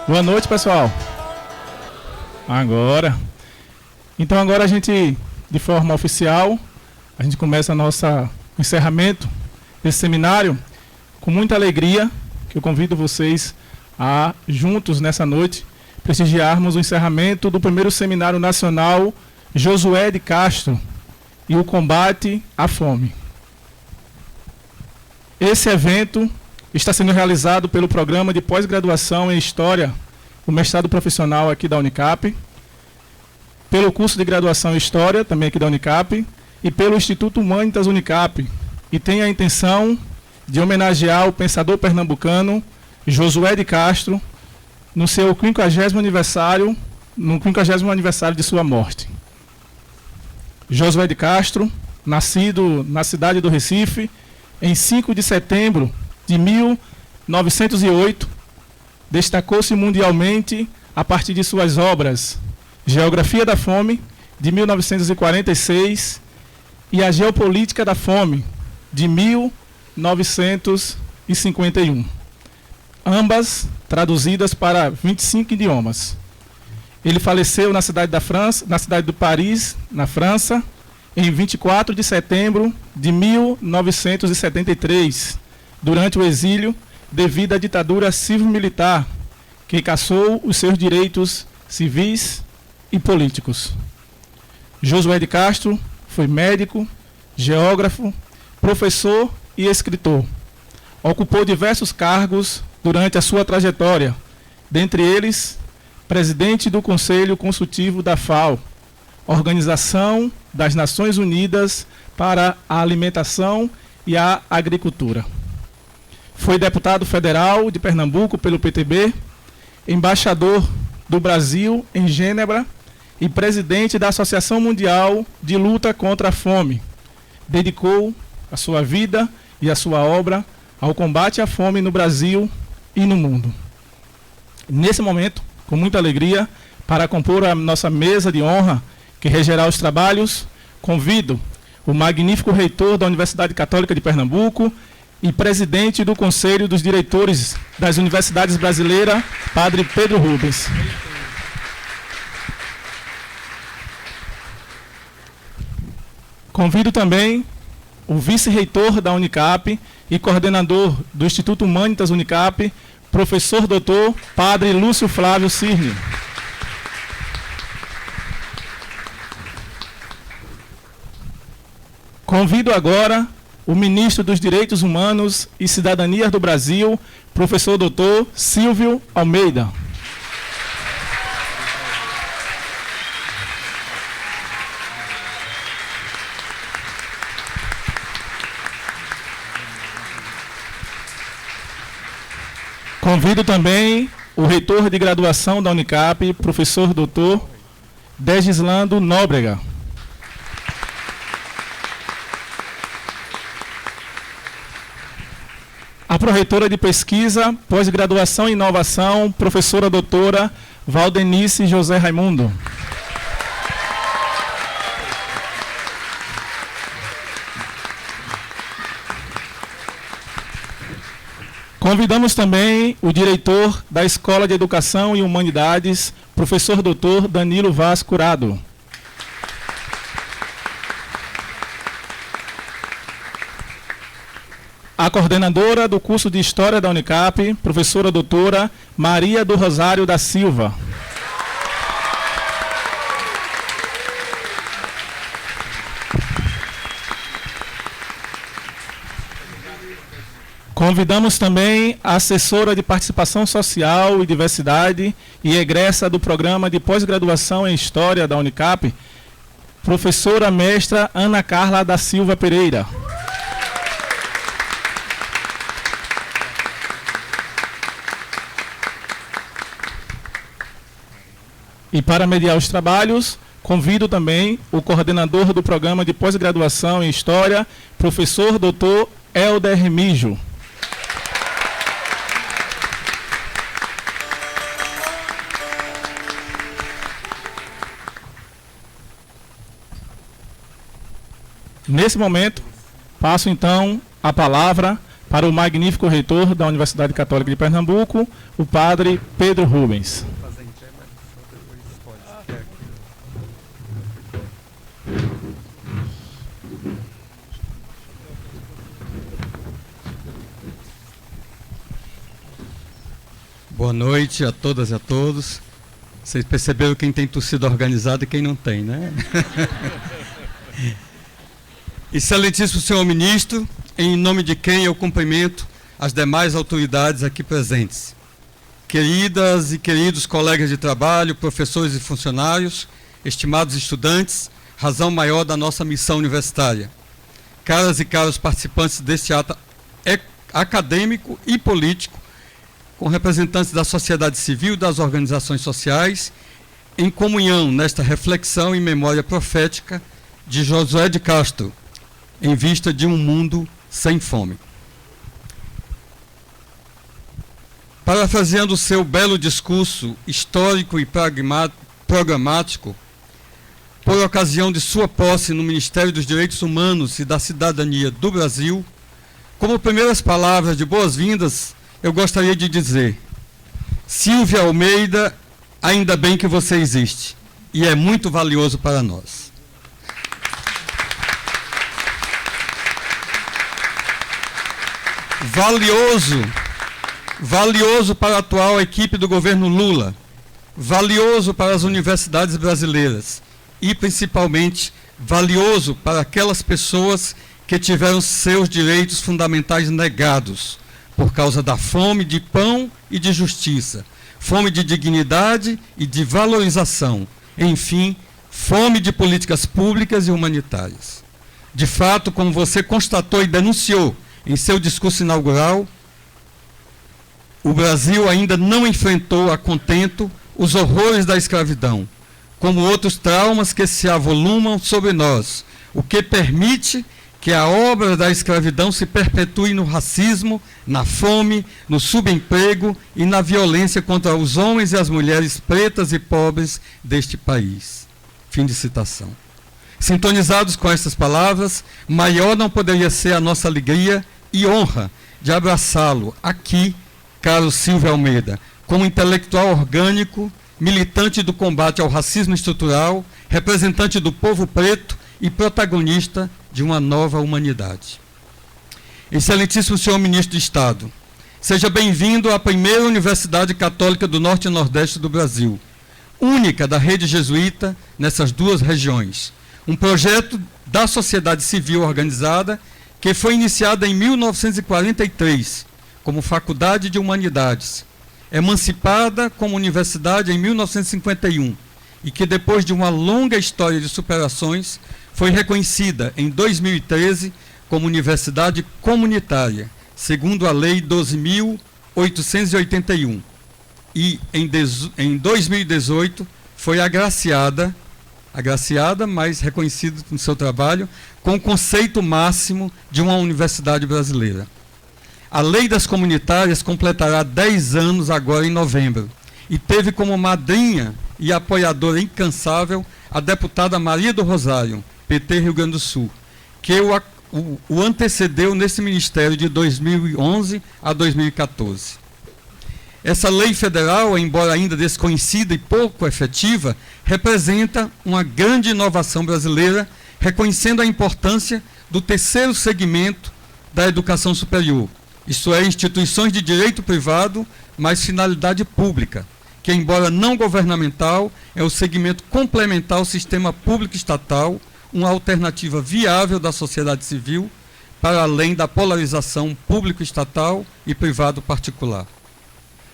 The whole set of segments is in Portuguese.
Boa noite, pessoal. Então agora a gente, de forma oficial, a gente começa o encerramento desse seminário com muita alegria, que eu convido vocês a, juntos nessa noite, prestigiarmos o encerramento do primeiro Seminário Nacional Josué de Castro e o combate à fome. Esse evento está sendo realizado pelo Programa de Pós-Graduação em História, o mestrado profissional aqui da Unicap, pelo curso de Graduação em História, também aqui da Unicap, e pelo Instituto Humanitas Unicap, e tem a intenção de homenagear o pensador pernambucano Josué de Castro no seu 50º aniversário de sua morte. Josué de Castro, nascido na cidade do Recife, em 5 de setembro de 1908, destacou-se mundialmente a partir de suas obras Geografia da Fome, de 1946, e A Geopolítica da Fome, de 1951. Ambas traduzidas para 25 idiomas. Ele faleceu na cidade de Paris, na França, em 24 de setembro de 1973, durante o exílio, devido à ditadura civil-militar, que cassou os seus direitos civis e políticos. Josué de Castro foi médico, geógrafo, professor e escritor. Ocupou diversos cargos durante a sua trajetória, dentre eles, presidente do Conselho Consultivo da FAO, Organização das Nações Unidas para a Alimentação e a Agricultura. Foi deputado federal de Pernambuco pelo PTB, embaixador do Brasil em Gênebra e presidente da Associação Mundial de Luta contra a Fome. Dedicou a sua vida e a sua obra ao combate à fome no Brasil e no mundo. Nesse momento, com muita alegria, para compor a nossa mesa de honra, que regerá os trabalhos, convido o magnífico reitor da Universidade Católica de Pernambuco e presidente do Conselho dos Diretores das Universidades Brasileiras, Padre Pedro Rubens. Convido também o vice-reitor da Unicap e coordenador do Instituto Humanitas Unicap, professor doutor Padre Lúcio Flávio Cirne. Convido agora o ministro dos Direitos Humanos e Cidadania do Brasil, professor doutor Silvio Almeida. Convido também o reitor de graduação da Unicap, professor doutor Degislando Nóbrega. A pró-reitora de pesquisa, pós-graduação e inovação, professora doutora Valdenice José Raimundo. Convidamos também o diretor da Escola de Educação e Humanidades, professor doutor Danilo Vaz Curado. A coordenadora do curso de História da Unicap, professora doutora Maria do Rosário da Silva. Convidamos também a assessora de Participação Social e Diversidade e egressa do Programa de Pós-Graduação em História da Unicap, professora mestra Ana Carla da Silva Pereira. E para mediar os trabalhos, convido também o coordenador do Programa de Pós-Graduação em História, professor doutor Helder Remijo. Nesse momento, passo então a palavra para o magnífico reitor da Universidade Católica de Pernambuco, o padre Pedro Rubens. Boa noite a todas e a todos. Vocês perceberam quem tem torcida organizada e quem não tem, né? Excelentíssimo senhor ministro, em nome de quem eu cumprimento as demais autoridades aqui presentes. Queridas e queridos colegas de trabalho, professores e funcionários, estimados estudantes, razão maior da nossa missão universitária. Caras e caros participantes deste ato acadêmico e político, com representantes da sociedade civil e das organizações sociais, em comunhão nesta reflexão e memória profética de Josué de Castro, em vista de um mundo sem fome. Parafraseando o seu belo discurso histórico e programático, por ocasião de sua posse no Ministério dos Direitos Humanos e da Cidadania do Brasil, como primeiras palavras de boas-vindas, eu gostaria de dizer: Silvia Almeida, ainda bem que você existe, e é muito valioso para nós. Valioso para a atual equipe do governo Lula, valioso para as universidades brasileiras e, principalmente, valioso para aquelas pessoas que tiveram seus direitos fundamentais negados por causa da fome de pão e de justiça, fome de dignidade e de valorização, enfim, fome de políticas públicas e humanitárias. De fato, como você constatou e denunciou em seu discurso inaugural, o Brasil ainda não enfrentou a contento os horrores da escravidão, como outros traumas que se avolumam sobre nós, o que permite que a obra da escravidão se perpetue no racismo, na fome, no subemprego e na violência contra os homens e as mulheres pretas e pobres deste país. Fim de citação. Sintonizados com estas palavras, maior não poderia ser a nossa alegria e honra de abraçá-lo aqui, caro Silvio Almeida, como intelectual orgânico, militante do combate ao racismo estrutural, representante do povo preto e protagonista de uma nova humanidade. Excelentíssimo senhor ministro de Estado, seja bem-vindo à primeira Universidade Católica do Norte e Nordeste do Brasil, única da rede jesuíta nessas duas regiões. Um projeto da sociedade civil organizada que foi iniciado em 1943 como Faculdade de Humanidades, emancipada como universidade em 1951 e que depois de uma longa história de superações foi reconhecida em 2013 como universidade comunitária, segundo a Lei 12.881, e em 2018 foi agraciada, mas reconhecida no seu trabalho, com o conceito máximo de uma universidade brasileira. A Lei das Comunitárias completará 10 anos agora em novembro, e teve como madrinha e apoiadora incansável a deputada Maria do Rosário, PT Rio Grande do Sul, que o antecedeu nesse ministério de 2011 a 2014. Essa lei federal, embora ainda desconhecida e pouco efetiva, representa uma grande inovação brasileira, reconhecendo a importância do terceiro segmento da educação superior, isto é, instituições de direito privado, mas finalidade pública, que, embora não governamental, é o segmento complementar ao sistema público estatal, uma alternativa viável da sociedade civil, para além da polarização público-estatal e privado-particular.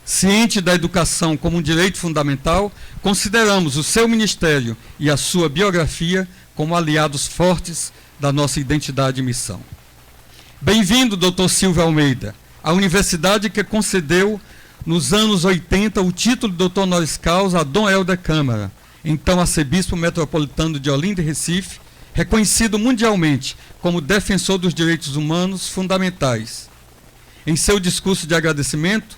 Ciente da educação como um direito fundamental, consideramos o seu ministério e a sua biografia como aliados fortes da nossa identidade e missão. Bem-vindo, Dr. Silvio Almeida, à universidade que concedeu, nos anos 80, o título de Dr. Honoris Causa a Dom Helder Câmara, então arcebispo metropolitano de Olinda e Recife, reconhecido mundialmente como defensor dos direitos humanos fundamentais. Em seu discurso de agradecimento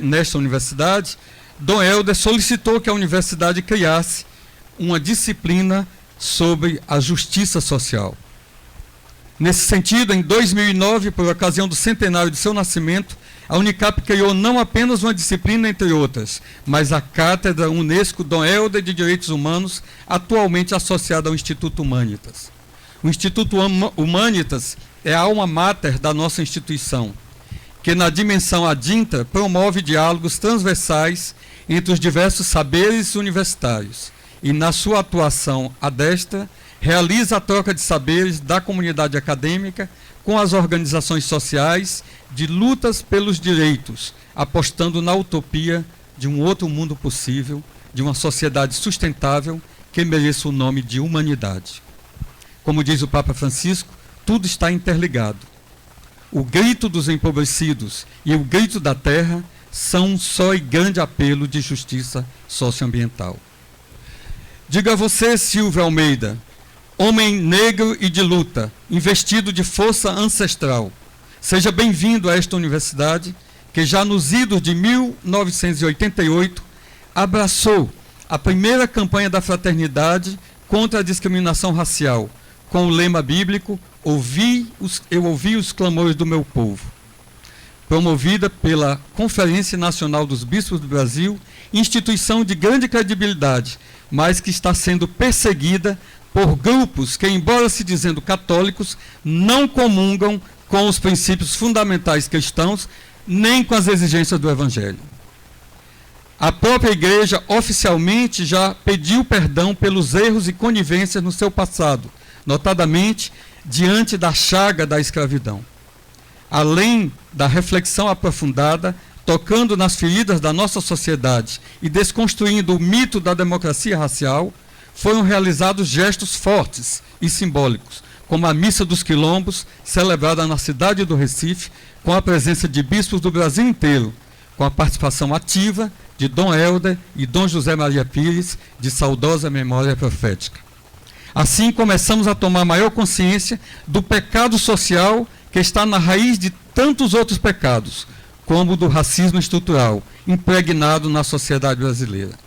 nesta universidade, Dom Helder solicitou que a universidade criasse uma disciplina sobre a justiça social. Nesse sentido, em 2009, por ocasião do centenário de seu nascimento, a Unicap criou não apenas uma disciplina, entre outras, mas a Cátedra Unesco Dom Helder de Direitos Humanos, atualmente associada ao Instituto Humanitas. O Instituto Humanitas é a alma mater da nossa instituição, que na dimensão adintra promove diálogos transversais entre os diversos saberes universitários e, na sua atuação adestra, realiza a troca de saberes da comunidade acadêmica com as organizações sociais de lutas pelos direitos, apostando na utopia de um outro mundo possível, de uma sociedade sustentável que mereça o nome de humanidade. Como diz o Papa Francisco, tudo está interligado. O grito dos empobrecidos e o grito da terra são um só e grande apelo de justiça socioambiental. Diga a você, Silvio Almeida, homem negro e de luta, investido de força ancestral, seja bem-vindo a esta universidade que já nos idos de 1988 abraçou a primeira campanha da fraternidade contra a discriminação racial, com o lema bíblico, eu ouvi os clamores do meu povo, promovida pela Conferência Nacional dos Bispos do Brasil, instituição de grande credibilidade, mas que está sendo perseguida por grupos que, embora se dizendo católicos, não comungam com os princípios fundamentais cristãos, nem com as exigências do Evangelho. A própria Igreja oficialmente já pediu perdão pelos erros e conivências no seu passado, notadamente diante da chaga da escravidão. Além da reflexão aprofundada, tocando nas feridas da nossa sociedade e desconstruindo o mito da democracia racial, foram realizados gestos fortes e simbólicos, como a Missa dos Quilombos, celebrada na cidade do Recife, com a presença de bispos do Brasil inteiro, com a participação ativa de Dom Helder e Dom José Maria Pires, de saudosa memória profética. Assim, começamos a tomar maior consciência do pecado social que está na raiz de tantos outros pecados, como o do racismo estrutural, impregnado na sociedade brasileira.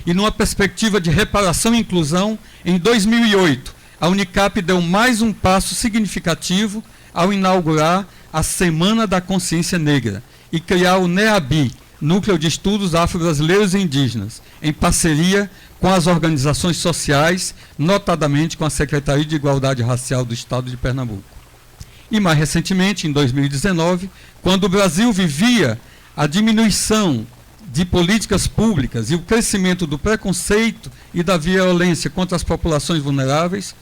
E numa perspectiva de reparação e inclusão, em 2008, a Unicap deu mais um passo significativo ao inaugurar a Semana da Consciência Negra e criar o NEABI, Núcleo de Estudos Afro-Brasileiros e Indígenas, em parceria com as organizações sociais, notadamente com a Secretaria de Igualdade Racial do Estado de Pernambuco. E mais recentemente, em 2019, quando o Brasil vivia a diminuição de políticas públicas e o crescimento do preconceito e da violência contra as populações vulneráveis,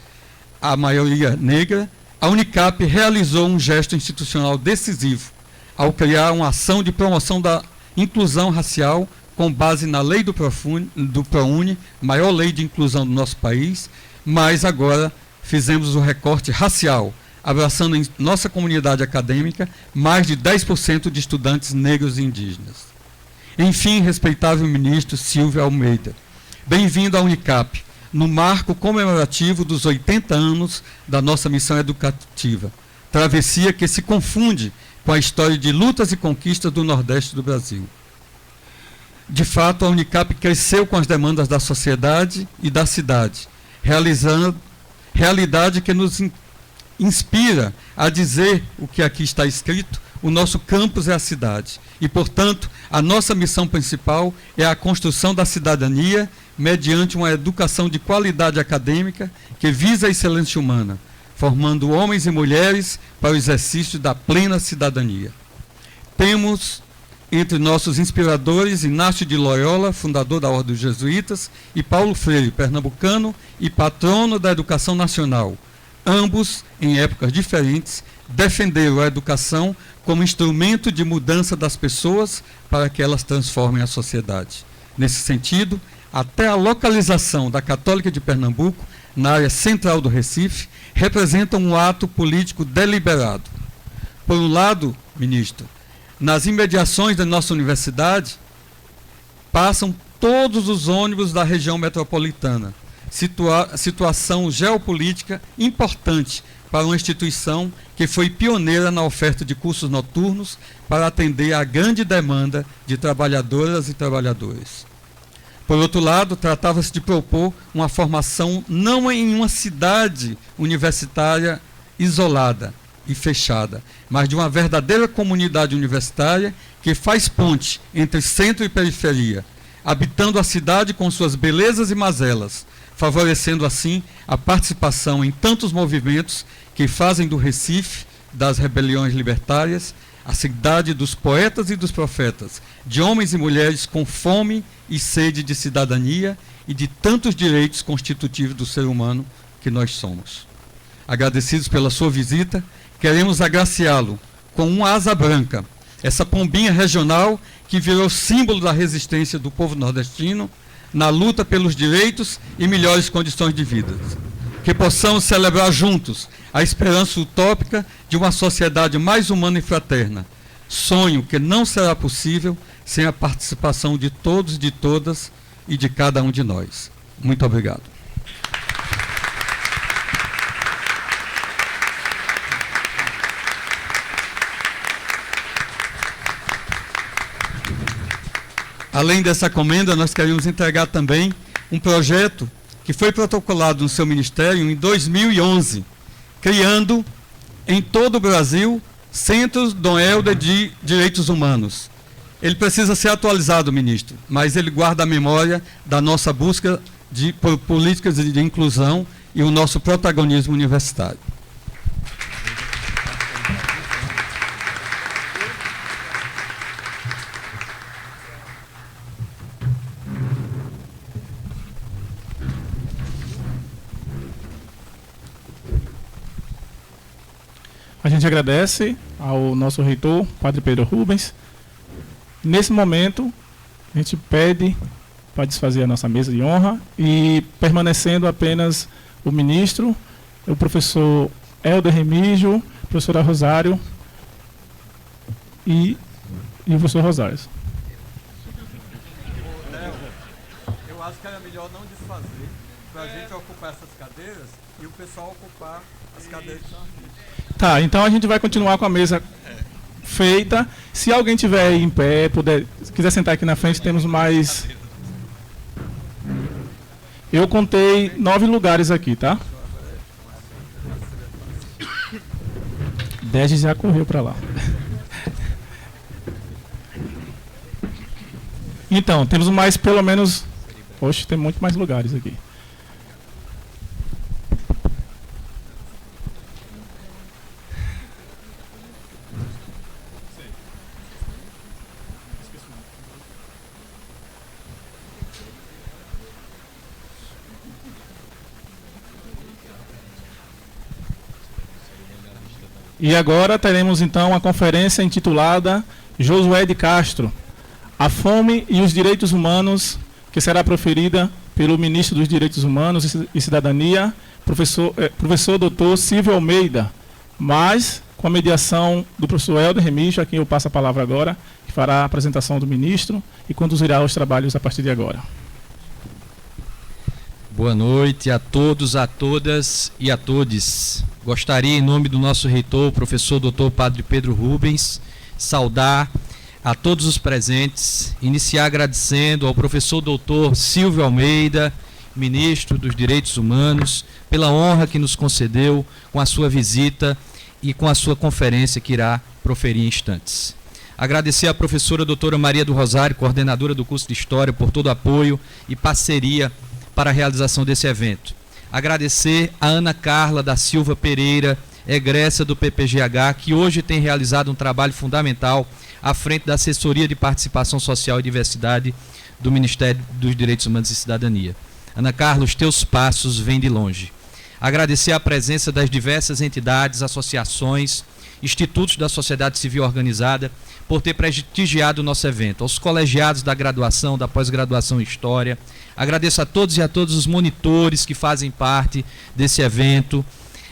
a maioria negra, a Unicap realizou um gesto institucional decisivo ao criar uma ação de promoção da inclusão racial com base na lei do ProUni, maior lei de inclusão do nosso país, mas agora fizemos o recorte racial, abraçando em nossa comunidade acadêmica mais de 10% de estudantes negros e indígenas. Enfim, respeitável ministro Silvio Almeida, bem-vindo à Unicap, no marco comemorativo dos 80 anos da nossa missão educativa, travessia que se confunde com a história de lutas e conquistas do Nordeste do Brasil. De fato, a Unicap cresceu com as demandas da sociedade e da cidade, realidade que nos inspira a dizer o que aqui está escrito: o nosso campus é a cidade. E, portanto, a nossa missão principal é a construção da cidadania mediante uma educação de qualidade acadêmica que visa a excelência humana, formando homens e mulheres para o exercício da plena cidadania. Temos entre nossos inspiradores Inácio de Loyola, fundador da Ordem dos Jesuítas, e Paulo Freire, pernambucano e patrono da educação nacional. Ambos, em épocas diferentes, defenderam a educação como instrumento de mudança das pessoas para que elas transformem a sociedade. Nesse sentido, até a localização da Católica de Pernambuco, na área central do Recife, representa um ato político deliberado. Por um lado, ministro, nas imediações da nossa universidade, passam todos os ônibus da região metropolitana, situação geopolítica importante para uma instituição que foi pioneira na oferta de cursos noturnos para atender à grande demanda de trabalhadoras e trabalhadores. Por outro lado, tratava-se de propor uma formação não em uma cidade universitária isolada e fechada, mas de uma verdadeira comunidade universitária que faz ponte entre centro e periferia, habitando a cidade com suas belezas e mazelas, favorecendo assim a participação em tantos movimentos que fazem do Recife, das rebeliões libertárias, a cidade dos poetas e dos profetas, de homens e mulheres com fome e sede de cidadania e de tantos direitos constitutivos do ser humano que nós somos. Agradecidos pela sua visita, queremos agraciá-lo com uma asa branca, essa pombinha regional que virou símbolo da resistência do povo nordestino na luta pelos direitos e melhores condições de vida. Que possamos celebrar juntos a esperança utópica de uma sociedade mais humana e fraterna, sonho que não será possível sem a participação de todos, de todas e de cada um de nós. Muito obrigado. Além dessa comenda, nós queremos entregar também um projeto que foi protocolado no seu ministério em 2011, criando em todo o Brasil centros Dom Helder de direitos humanos. Ele precisa ser atualizado, ministro, mas ele guarda a memória da nossa busca por políticas de inclusão e o nosso protagonismo universitário. A gente agradece ao nosso reitor, Padre Pedro Rubens. Nesse momento, a gente pede para desfazer a nossa mesa de honra e permanecendo apenas o ministro, o professor Helder Remígio, a professora Rosário e o professor Rosário. Eu acho que era melhor não desfazer, para a gente ocupar essas cadeiras e o pessoal ocupar as cadeiras que estão aqui. Tá, então a gente vai continuar com a mesa feita. Se alguém tiver aí em pé, quiser sentar aqui na frente, temos mais... Eu contei 9 lugares aqui, tá? 10 já correu para lá. Então, temos mais pelo menos... Oxe, tem muito mais lugares aqui. E agora teremos então a conferência intitulada Josué de Castro, a fome e os direitos humanos, que será proferida pelo ministro dos Direitos Humanos e Cidadania, professor Dr. Silvio Almeida, mas com a mediação do professor Helder Remígio, a quem eu passo a palavra agora, que fará a apresentação do ministro e conduzirá os trabalhos a partir de agora. Boa noite a todos, a todas e a todes. Gostaria, em nome do nosso reitor, professor Dr. Padre Pedro Rubens, saudar a todos os presentes, iniciar agradecendo ao professor Dr. Silvio Almeida, ministro dos Direitos Humanos, pela honra que nos concedeu com a sua visita e com a sua conferência que irá proferir em instantes. Agradecer à professora doutora Maria do Rosário, coordenadora do curso de História, por todo o apoio e parceria para a realização desse evento. Agradecer a Ana Carla da Silva Pereira, egressa do PPGH, que hoje tem realizado um trabalho fundamental à frente da Assessoria de Participação Social e Diversidade do Ministério dos Direitos Humanos e Cidadania. Ana Carla, os teus passos vêm de longe. Agradecer a presença das diversas entidades, associações, institutos da sociedade civil organizada, por ter prestigiado o nosso evento. Aos colegiados da graduação, da pós-graduação em História. Agradeço a todos e a todos os monitores que fazem parte desse evento,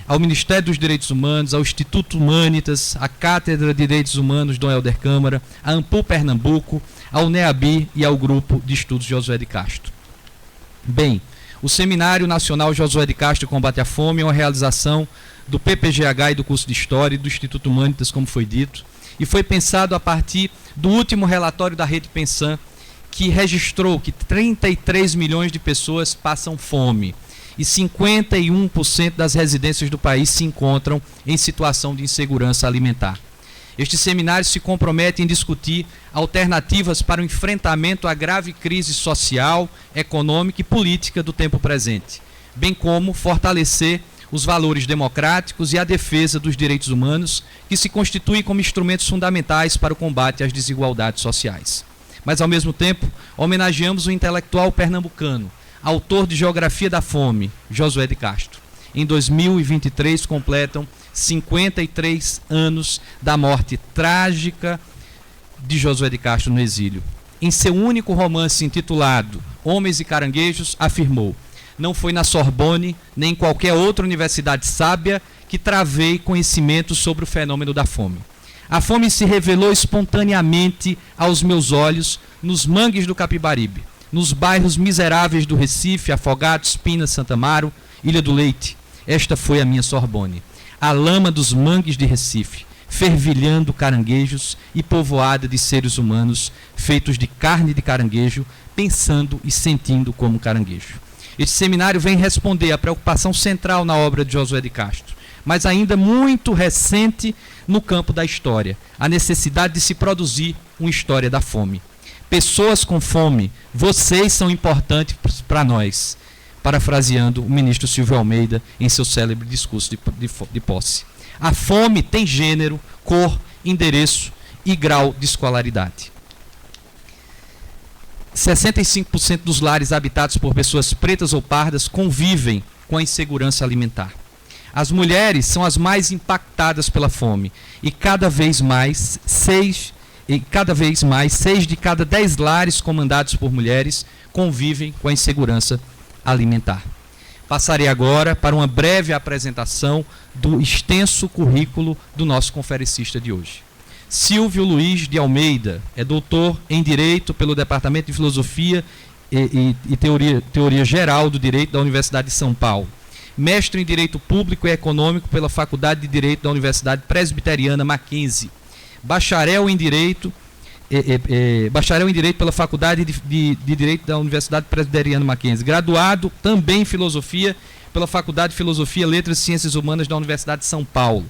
ao Ministério dos Direitos Humanos, ao Instituto Humanitas, à Cátedra de Direitos Humanos Dom Helder Câmara, à Ampul Pernambuco, ao NEABI e ao Grupo de Estudos Josué de Castro. Bem, o Seminário Nacional Josué de Castro Combate à Fome é uma realização do PPGH e do curso de História e do Instituto Humanitas, como foi dito, e foi pensado a partir do último relatório da Rede Pensan, que registrou que 33 milhões de pessoas passam fome. e 51% das residências do país se encontram em situação de insegurança alimentar. Este seminário se compromete em discutir alternativas para o enfrentamento à grave crise social, econômica e política do tempo presente, bem como fortalecer os valores democráticos e a defesa dos direitos humanos, que se constituem como instrumentos fundamentais para o combate às desigualdades sociais. Mas, ao mesmo tempo, homenageamos o intelectual pernambucano, autor de Geografia da Fome, Josué de Castro. Em 2023, completam 53 anos da morte trágica de Josué de Castro no exílio. Em seu único romance intitulado Homens e Caranguejos, afirmou: não foi na Sorbonne, nem em qualquer outra universidade sábia que travei conhecimento sobre o fenômeno da fome. A fome se revelou espontaneamente aos meus olhos nos mangues do Capibaribe, nos bairros miseráveis do Recife, Afogados, Pinas, Santa Amaro, Ilha do Leite. Esta foi a minha Sorbonne. A lama dos mangues de Recife, fervilhando caranguejos e povoada de seres humanos feitos de carne de caranguejo, pensando e sentindo como caranguejo. Este seminário vem responder à preocupação central na obra de Josué de Castro, mas ainda muito recente no campo da história, a necessidade de se produzir uma história da fome. Pessoas com fome, vocês são importantes para nós, parafraseando o ministro Silvio Almeida em seu célebre discurso de posse. A fome tem gênero, cor, endereço e grau de escolaridade. 65% dos lares habitados por pessoas pretas ou pardas convivem com a insegurança alimentar. As mulheres são as mais impactadas pela fome e cada vez mais 6 de cada 10 lares comandados por mulheres convivem com a insegurança alimentar. Passarei agora para uma breve apresentação do extenso currículo do nosso conferencista de hoje. Silvio Luiz de Almeida é doutor em Direito pelo Departamento de Filosofia e Teoria Geral do Direito da Universidade de São Paulo. Mestre em Direito Público e Econômico pela Faculdade de Direito da Universidade Presbiteriana Mackenzie. Bacharel em Direito pela Faculdade de Direito da Universidade Presbiteriana Mackenzie. Graduado também em Filosofia pela Faculdade de Filosofia, Letras e Ciências Humanas da Universidade de São Paulo.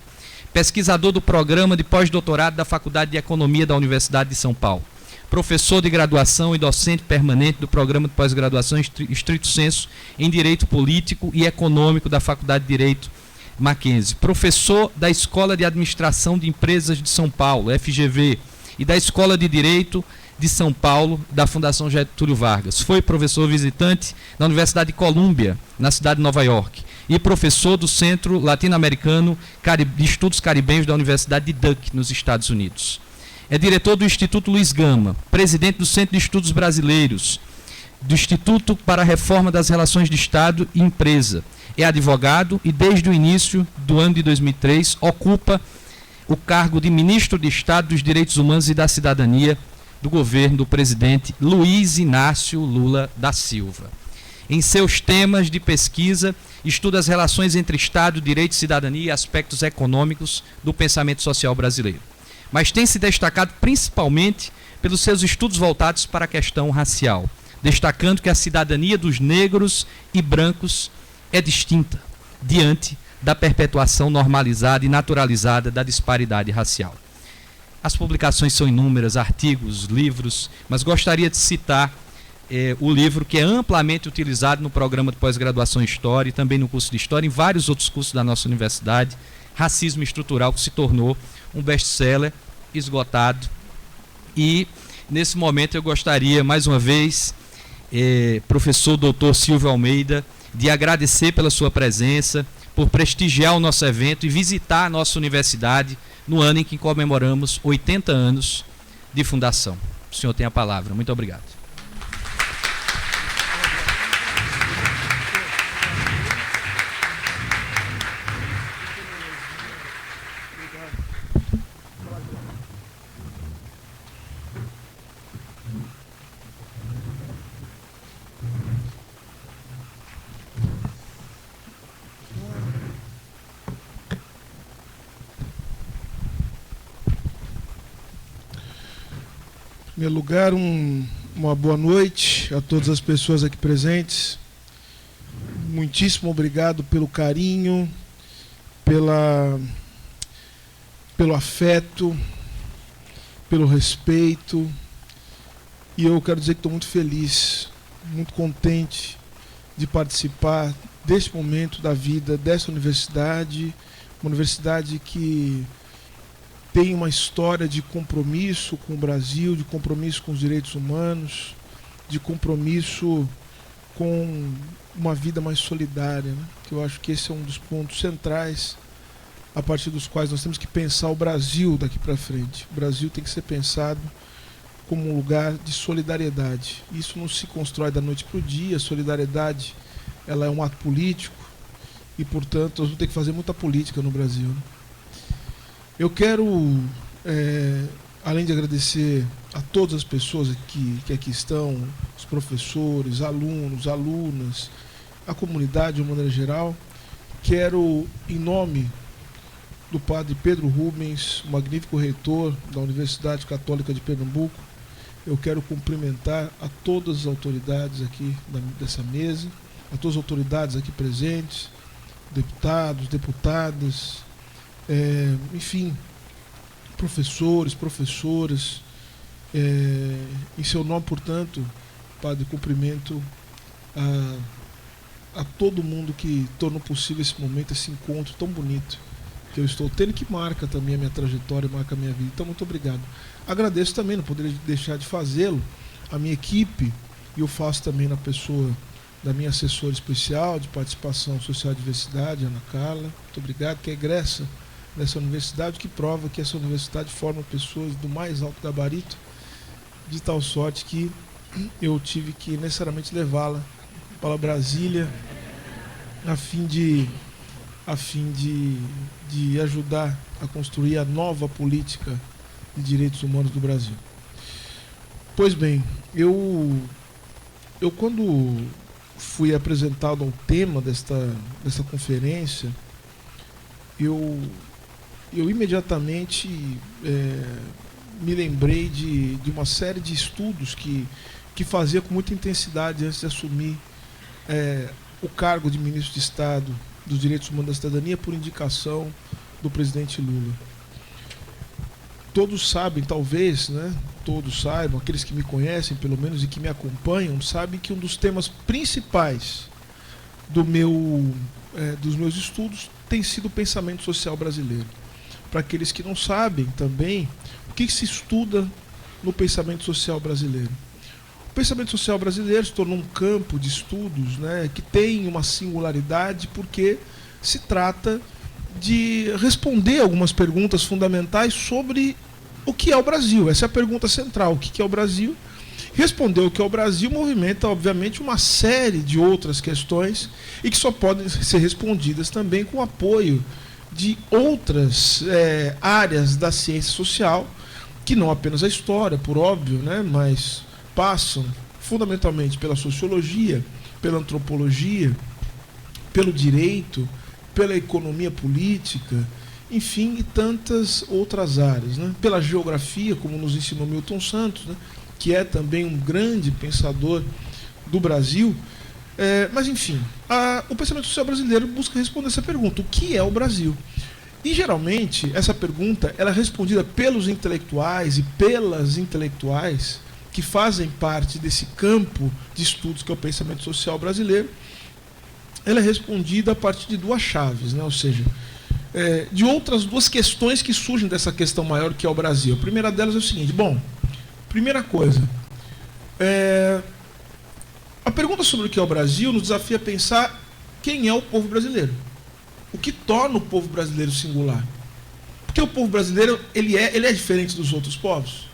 Pesquisador do Programa de Pós-Doutorado da Faculdade de Economia da Universidade de São Paulo. Professor de graduação e docente permanente do Programa de Pós-Graduação Estrito Sensu em Direito Político e Econômico da Faculdade de Direito Mackenzie. Professor da Escola de Administração de Empresas de São Paulo, FGV, e da Escola de Direito de São Paulo, da Fundação Getúlio Vargas. Foi professor visitante na Universidade de Colômbia, na cidade de Nova York, e professor do Centro Latino-Americano de Estudos Caribenhos da Universidade de Duke, nos Estados Unidos. É diretor do Instituto Luiz Gama, presidente do Centro de Estudos Brasileiros, do Instituto para a Reforma das Relações de Estado e Empresa. É advogado e, desde o início do ano de 2003, ocupa o cargo de Ministro de Estado dos Direitos Humanos e da Cidadania do governo do presidente Luiz Inácio Lula da Silva. Em seus temas de pesquisa, estuda as relações entre Estado, direito e cidadania e aspectos econômicos do pensamento social brasileiro. Mas tem se destacado principalmente pelos seus estudos voltados para a questão racial, destacando que a cidadania dos negros e brancos é distinta diante da perpetuação normalizada e naturalizada da disparidade racial. As publicações são inúmeras, artigos, livros, mas gostaria de citar o livro que é amplamente utilizado no programa de pós-graduação em História e também no curso de História, em vários outros cursos da nossa universidade, Racismo Estrutural, que se tornou um best-seller esgotado. E, nesse momento, eu gostaria, mais uma vez, professor doutor Silvio Almeida, de agradecer pela sua presença, por prestigiar o nosso evento e visitar a nossa universidade no ano em que comemoramos 80 anos de fundação. O senhor tem a palavra. Muito obrigado. Em primeiro lugar, uma boa noite a todas as pessoas aqui presentes. muitíssimo obrigado pelo carinho, pelo afeto, pelo respeito. E eu quero dizer que estou muito feliz, muito contente de participar deste momento da vida dessa universidade, uma universidade que tem uma história de compromisso com o Brasil, de compromisso com os direitos humanos, de compromisso com uma vida mais solidária, né? Que eu acho que esse é um dos pontos centrais a partir dos quais nós temos que pensar o Brasil daqui para frente. O Brasil tem que ser pensado como um lugar de solidariedade. Isso não se constrói da noite para o dia. A solidariedade, ela é um ato político e, portanto, nós vamos ter que fazer muita política no Brasil, né? Eu quero, além de agradecer a todas as pessoas que aqui estão, os professores, alunos, alunas, a comunidade de uma maneira geral, quero, em nome do padre Pedro Rubens, o magnífico reitor da Universidade Católica de Pernambuco, eu quero cumprimentar a todas as autoridades aqui dessa mesa, a todas as autoridades aqui presentes, deputados, deputadas, enfim, professores, professoras. Em seu nome, portanto, padre, cumprimento a todo mundo que tornou possível esse momento, esse encontro tão bonito que eu estou tendo, que marca também a minha trajetória, marca a minha vida. Então, muito obrigado. Agradeço também, não poderia deixar de fazê-lo, a minha equipe, e eu faço também na pessoa da minha assessora especial de participação social e diversidade, Ana Carla. Muito obrigado, que é egressa dessa universidade, que prova que essa universidade forma pessoas do mais alto gabarito, de tal sorte que eu tive que necessariamente levá-la para Brasília a fim de ajudar a construir a nova política de direitos humanos do Brasil. Pois bem, eu quando fui apresentado ao tema dessa conferência, eu imediatamente me lembrei de uma série de estudos que fazia com muita intensidade antes de assumir o cargo de ministro de Estado dos Direitos Humanos da Cidadania por indicação do presidente Lula. Todos sabem, talvez, né? Todos saibam, aqueles que me conhecem, pelo menos, e que me acompanham, sabem que um dos temas principais dos meus estudos tem sido o pensamento social brasileiro. Para aqueles que não sabem também, o que se estuda no pensamento social brasileiro? O pensamento social brasileiro se tornou um campo de estudos, né, que tem uma singularidade porque se trata de responder algumas perguntas fundamentais sobre o que é o Brasil. Essa é a pergunta central, o que é o Brasil? Responder o que é o Brasil movimenta, obviamente, uma série de outras questões e que só podem ser respondidas também com o apoio de outras áreas da ciência social, que não apenas a história, por óbvio, né, mas passam fundamentalmente pela sociologia, pela antropologia, pelo direito, pela economia política, enfim, e tantas outras áreas, né? Pela geografia, como nos ensinou Milton Santos, né? Que é também um grande pensador do Brasil. Mas, enfim, o pensamento social brasileiro busca responder essa pergunta: o que é o Brasil? E, geralmente, essa pergunta ela é respondida pelos intelectuais e pelas intelectuais que fazem parte desse campo de estudos que é o pensamento social brasileiro. Ela é respondida a partir de duas chaves, né? Ou seja, de outras duas questões que surgem dessa questão maior que é o Brasil. A primeira delas é o seguinte: bom, primeira coisa, a pergunta sobre o que é o Brasil nos desafia a pensar quem é o povo brasileiro. O que torna o povo brasileiro singular? Porque o povo brasileiro ele é diferente dos outros povos.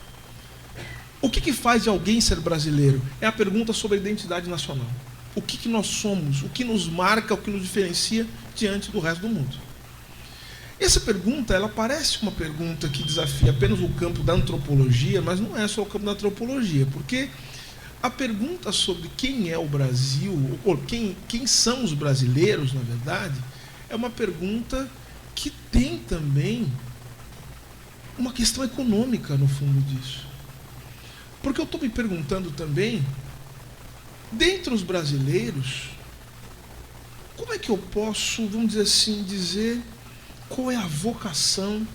O que faz de alguém ser brasileiro? É a pergunta sobre a identidade nacional. O que nós somos? O que nos marca, o que nos diferencia diante do resto do mundo? Essa pergunta, ela parece uma pergunta que desafia apenas o campo da antropologia, mas não é só o campo da antropologia, porque a pergunta sobre quem é o Brasil, ou quem são os brasileiros, na verdade, é uma pergunta que tem também uma questão econômica no fundo disso. Porque eu estou me perguntando também, dentre os brasileiros, como é que eu posso, vamos dizer assim, dizer qual é a vocação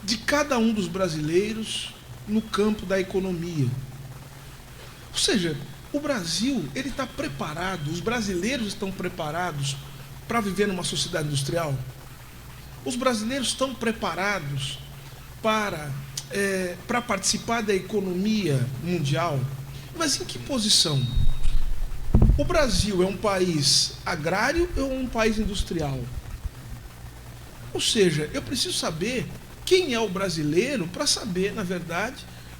de cada um dos brasileiros no campo da economia? Ou seja, o Brasil, ele está preparado, os brasileiros estão preparados para viver numa sociedade industrial? Os brasileiros estão preparados para participar da economia mundial? Mas em que posição? O Brasil é um país agrário ou é um país industrial? Ou seja, eu preciso saber quem é o brasileiro para saber, na verdade,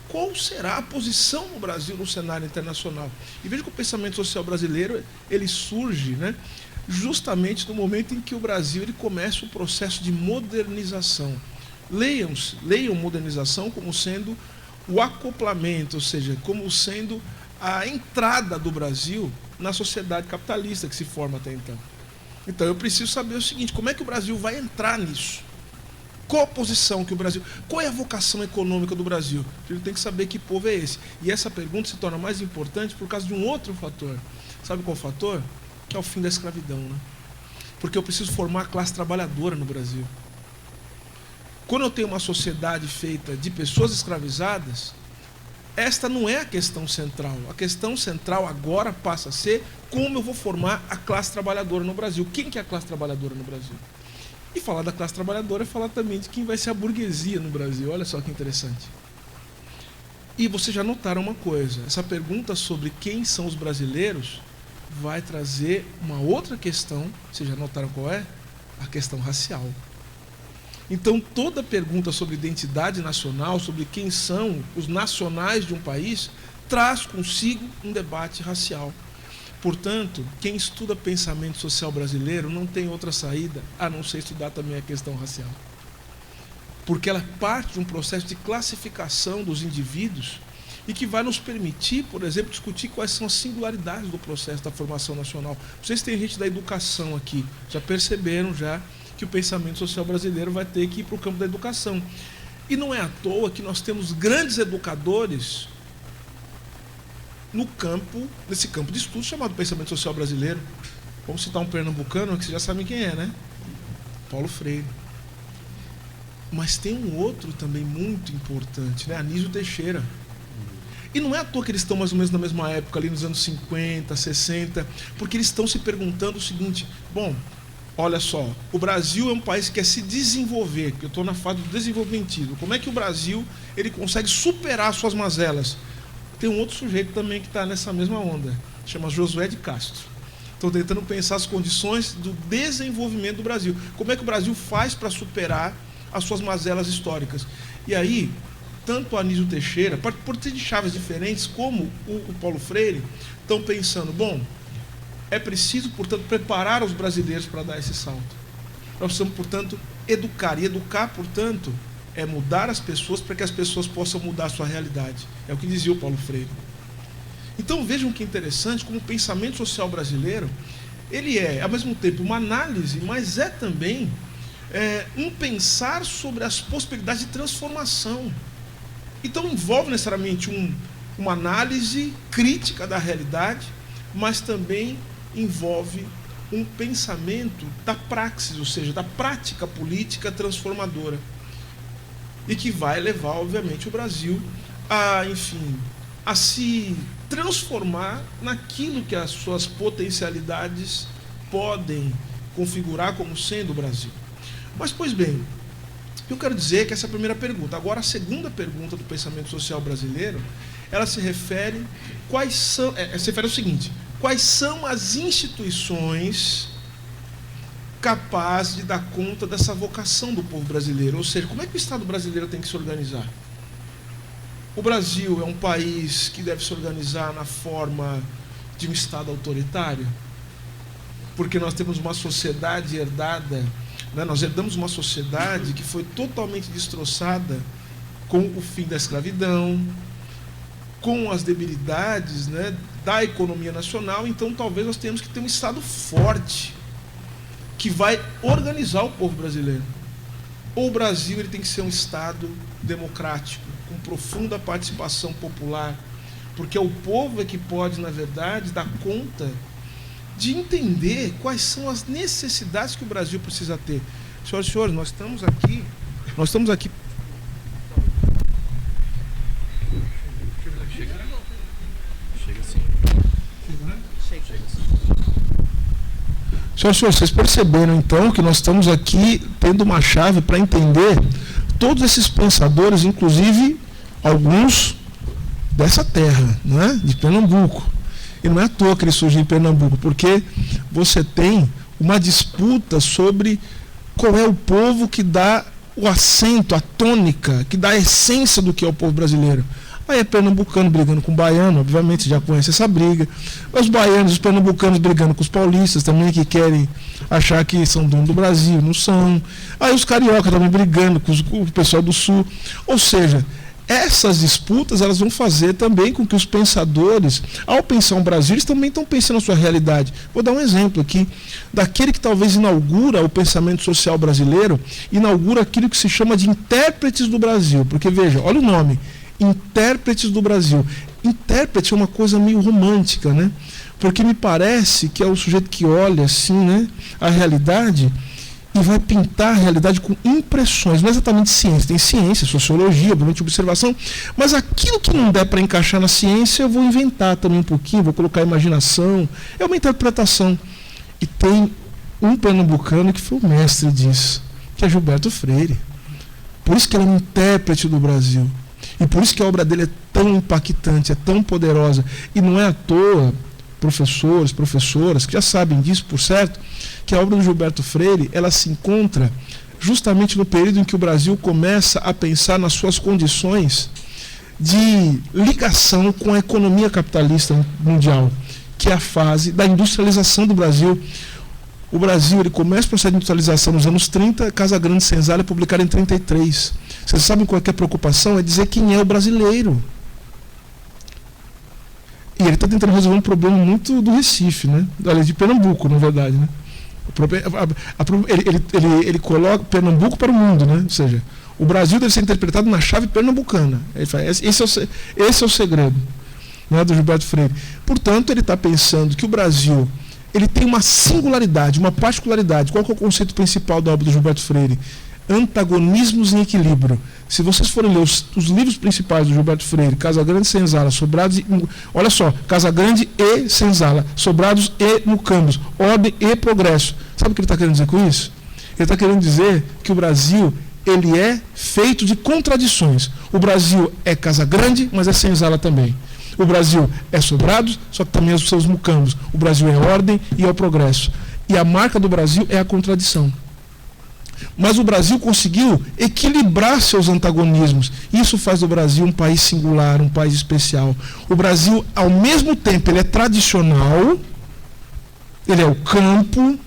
qual será a posição do Brasil no cenário internacional. E veja que o pensamento social brasileiro, ele surge, né, justamente no momento em que o Brasil ele começa o processo de modernização. Leiam modernização como sendo o acoplamento, ou seja, como sendo a entrada do Brasil na sociedade capitalista que se forma até então. Então eu preciso saber o seguinte: como é que o Brasil vai entrar nisso? Qual a posição que o Brasil... Qual é a vocação econômica do Brasil? Ele tem que saber que povo é esse. E essa pergunta se torna mais importante por causa de um outro fator. Sabe qual fator? Que é o fim da escravidão, né? Porque eu preciso formar a classe trabalhadora no Brasil. Quando eu tenho uma sociedade feita de pessoas escravizadas, esta não é a questão central. A questão central agora passa a ser como eu vou formar a classe trabalhadora no Brasil. Quem que é a classe trabalhadora no Brasil? E falar da classe trabalhadora é falar também de quem vai ser a burguesia no Brasil. Olha só que interessante. E vocês já notaram uma coisa: essa pergunta sobre quem são os brasileiros vai trazer uma outra questão. Vocês já notaram qual é? A questão racial. Então toda pergunta sobre identidade nacional, sobre quem são os nacionais de um país, traz consigo um debate racial. Portanto, quem estuda pensamento social brasileiro não tem outra saída a não ser estudar também a questão racial. Porque ela parte de um processo de classificação dos indivíduos e que vai nos permitir, por exemplo, discutir quais são as singularidades do processo da formação nacional. Vocês têm gente da educação aqui, já perceberam já que o pensamento social brasileiro vai ter que ir para o campo da educação. E não é à toa que nós temos grandes educadores nesse campo de estudo chamado pensamento social brasileiro. Vamos citar um pernambucano que vocês já sabem quem é, né? Paulo Freire. Mas tem um outro também muito importante, né? Anísio Teixeira. E não é à toa que eles estão mais ou menos na mesma época, ali nos anos 50, 60, porque eles estão se perguntando o seguinte: bom, olha só, o Brasil é um país que quer se desenvolver, que eu estou na fase do desenvolvimentismo. Como é que o Brasil ele consegue superar suas mazelas? Tem um outro sujeito também que está nessa mesma onda, chama Josué de Castro. Estou tentando pensar as condições do desenvolvimento do Brasil. Como é que o Brasil faz para superar as suas mazelas históricas? E aí, tanto o Anísio Teixeira, por ter de chaves diferentes, como o Paulo Freire, estão pensando, bom, é preciso, portanto, preparar os brasileiros para dar esse salto. Nós precisamos, portanto, educar. E educar, portanto, é mudar as pessoas para que as pessoas possam mudar a sua realidade. É o que dizia o Paulo Freire. Então vejam que interessante como o pensamento social brasileiro, ele é, ao mesmo tempo, uma análise, mas é também um pensar sobre as possibilidades de transformação. Então envolve necessariamente uma análise crítica da realidade, mas também envolve um pensamento da praxis, ou seja, da prática política transformadora. E que vai levar, obviamente, o Brasil a, enfim, a se transformar naquilo que as suas potencialidades podem configurar como sendo o Brasil. Mas, pois bem, eu quero dizer que essa é a primeira pergunta. Agora, a segunda pergunta do pensamento social brasileiro, ela se refere ao seguinte: quais são as instituições capaz de dar conta dessa vocação do povo brasileiro? Ou seja, como é que o Estado brasileiro tem que se organizar? O Brasil é um país que deve se organizar na forma de um Estado autoritário? Porque nós temos uma sociedade herdada, né? Nós herdamos uma sociedade que foi totalmente destroçada com o fim da escravidão, com as debilidades, né, da economia nacional. Então talvez nós tenhamos que ter um Estado forte, que vai organizar o povo brasileiro. Ou o Brasil ele tem que ser um Estado democrático, com profunda participação popular, porque é o povo é que pode, na verdade, dar conta de entender quais são as necessidades que o Brasil precisa ter. Senhoras e senhores, nós estamos aqui. Senhoras e senhores, vocês perceberam então que nós estamos aqui tendo uma chave para entender todos esses pensadores, inclusive alguns dessa terra, não é? De Pernambuco. E não é à toa que ele surgiu em Pernambuco, porque você tem uma disputa sobre qual é o povo que dá o acento, a tônica, que dá a essência do que é o povo brasileiro. Aí é pernambucano brigando com baiano, obviamente já conhece essa briga. Os baianos, os pernambucanos brigando com os paulistas também, que querem achar que são dono do Brasil, não são. Aí os carioca também brigando com o pessoal do sul. Ou seja, essas disputas elas vão fazer também com que os pensadores, ao pensar o Brasil, eles também estão pensando a sua realidade. Vou dar um exemplo aqui, daquele que talvez inaugura o pensamento social brasileiro, inaugura aquilo que se chama de intérpretes do Brasil. Porque veja, olha o nome, intérpretes do Brasil. Intérprete é uma coisa meio romântica, né? Porque me parece que é o sujeito que olha assim, né, a realidade e vai pintar a realidade com impressões, não é exatamente ciência, tem ciência, sociologia, obviamente observação, mas aquilo que não der para encaixar na ciência eu vou inventar também um pouquinho, vou colocar imaginação, é uma interpretação. E tem um pernambucano que foi o mestre disso, que é Gilberto Freire. Por isso que ele é um intérprete do Brasil. E por isso que a obra dele é tão impactante, é tão poderosa. E não é à toa, professores, professoras, que já sabem disso, por certo, que a obra do Gilberto Freire, ela se encontra justamente no período em que o Brasil começa a pensar nas suas condições de ligação com a economia capitalista mundial, que é a fase da industrialização do Brasil. O Brasil ele começa o processo de industrialização nos anos 30, Casa Grande Senzala é publicada em 33. Vocês sabem qual é a preocupação? É dizer quem é o brasileiro. E ele está tentando resolver um problema muito do Recife, né? De Pernambuco, na verdade, né? Ele coloca Pernambuco para o mundo, né? Ou seja, o Brasil deve ser interpretado na chave pernambucana. Ele fala, esse é o segredo, né, do Gilberto Freire. Portanto, ele está pensando que o Brasil ele tem uma singularidade, uma particularidade. Qual que é o conceito principal da obra do Gilberto Freire? Antagonismos em equilíbrio. Se vocês forem ler os livros principais do Gilberto Freire, Casa Grande e Senzala, Sobrados e... Olha só, Casa Grande e Senzala, Sobrados e Mucambos, Ordem e Progresso. Sabe o que ele está querendo dizer com isso? Ele está querendo dizer que o Brasil ele é feito de contradições. O Brasil é Casa Grande, mas é Senzala também. O Brasil é Sobrados, só que também é os seus Mucambos. O Brasil é Ordem e é o Progresso. E a marca do Brasil é a contradição. Mas o Brasil conseguiu equilibrar seus antagonismos. Isso faz do Brasil um país singular, um país especial. O Brasil, ao mesmo tempo, ele é tradicional, ele é o campo,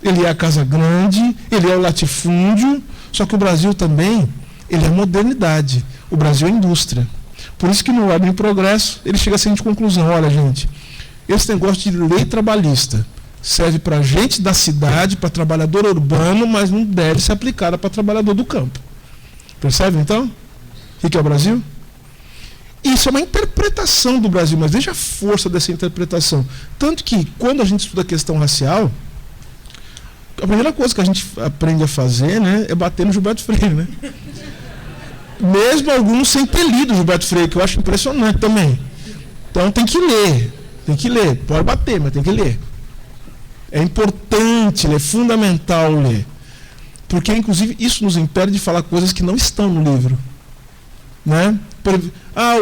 ele é a Casa Grande, ele é o latifúndio, só que o Brasil também, ele é modernidade. O Brasil é indústria. Por isso que no Ordem e Progresso, ele chega a seguinte conclusão: olha, gente, esse negócio de lei trabalhista serve para gente da cidade, para trabalhador urbano, mas não deve ser aplicada para trabalhador do campo. Percebe, então? O que é o Brasil? Isso é uma interpretação do Brasil, mas veja a força dessa interpretação. Tanto que, quando a gente estuda a questão racial, a primeira coisa que a gente aprende a fazer, né, é bater no Gilberto Freire, né? Mesmo alguns sem ter lido Gilberto Freire, que eu acho impressionante também. Então tem que ler. Pode bater, mas tem que ler. É importante ler, é fundamental ler. Porque, inclusive, isso nos impede de falar coisas que não estão no livro. Né?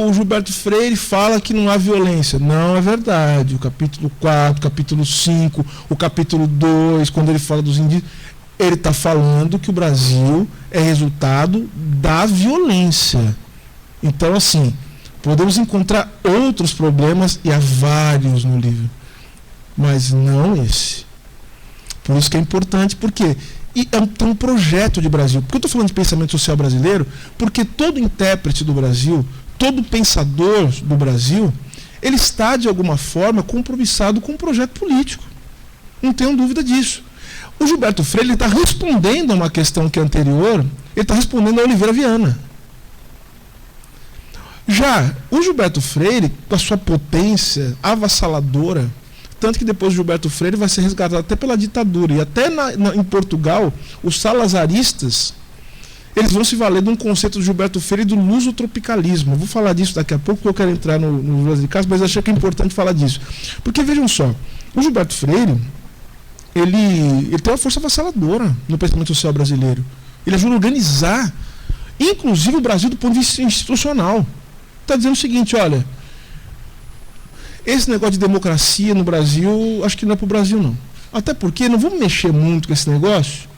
O Gilberto Freire fala que não há violência. Não é verdade. O capítulo 4, o capítulo 5, o capítulo 2, quando ele fala dos indígenas, ele está falando que o Brasil é resultado da violência. Então, assim, podemos encontrar outros problemas, e há vários no livro, mas não esse. Por isso que é importante, porque é um projeto de Brasil. Por que eu estou falando de pensamento social brasileiro? Porque todo intérprete do Brasil, todo pensador do Brasil, ele está, de alguma forma, compromissado com um projeto político. Não tenho dúvida disso. O Gilberto Freire está respondendo a uma questão que é anterior, ele está respondendo a Oliveira Viana. Já o Gilberto Freire, com a sua potência avassaladora, tanto que depois Gilberto Freire vai ser resgatado até pela ditadura. E até em Portugal, os salazaristas, eles vão se valer de um conceito do Gilberto Freire do lusotropicalismo. Eu vou falar disso daqui a pouco, porque eu quero entrar no José de Castro, mas achei que é importante falar disso. Porque, vejam só, o Gilberto Freire, ele tem uma força avassaladora no pensamento social brasileiro. Ele ajuda a organizar, inclusive o Brasil do ponto de vista institucional. Está dizendo o seguinte, olha, esse negócio de democracia no Brasil, acho que não é para o Brasil, não. Até porque não vamos mexer muito com esse negócio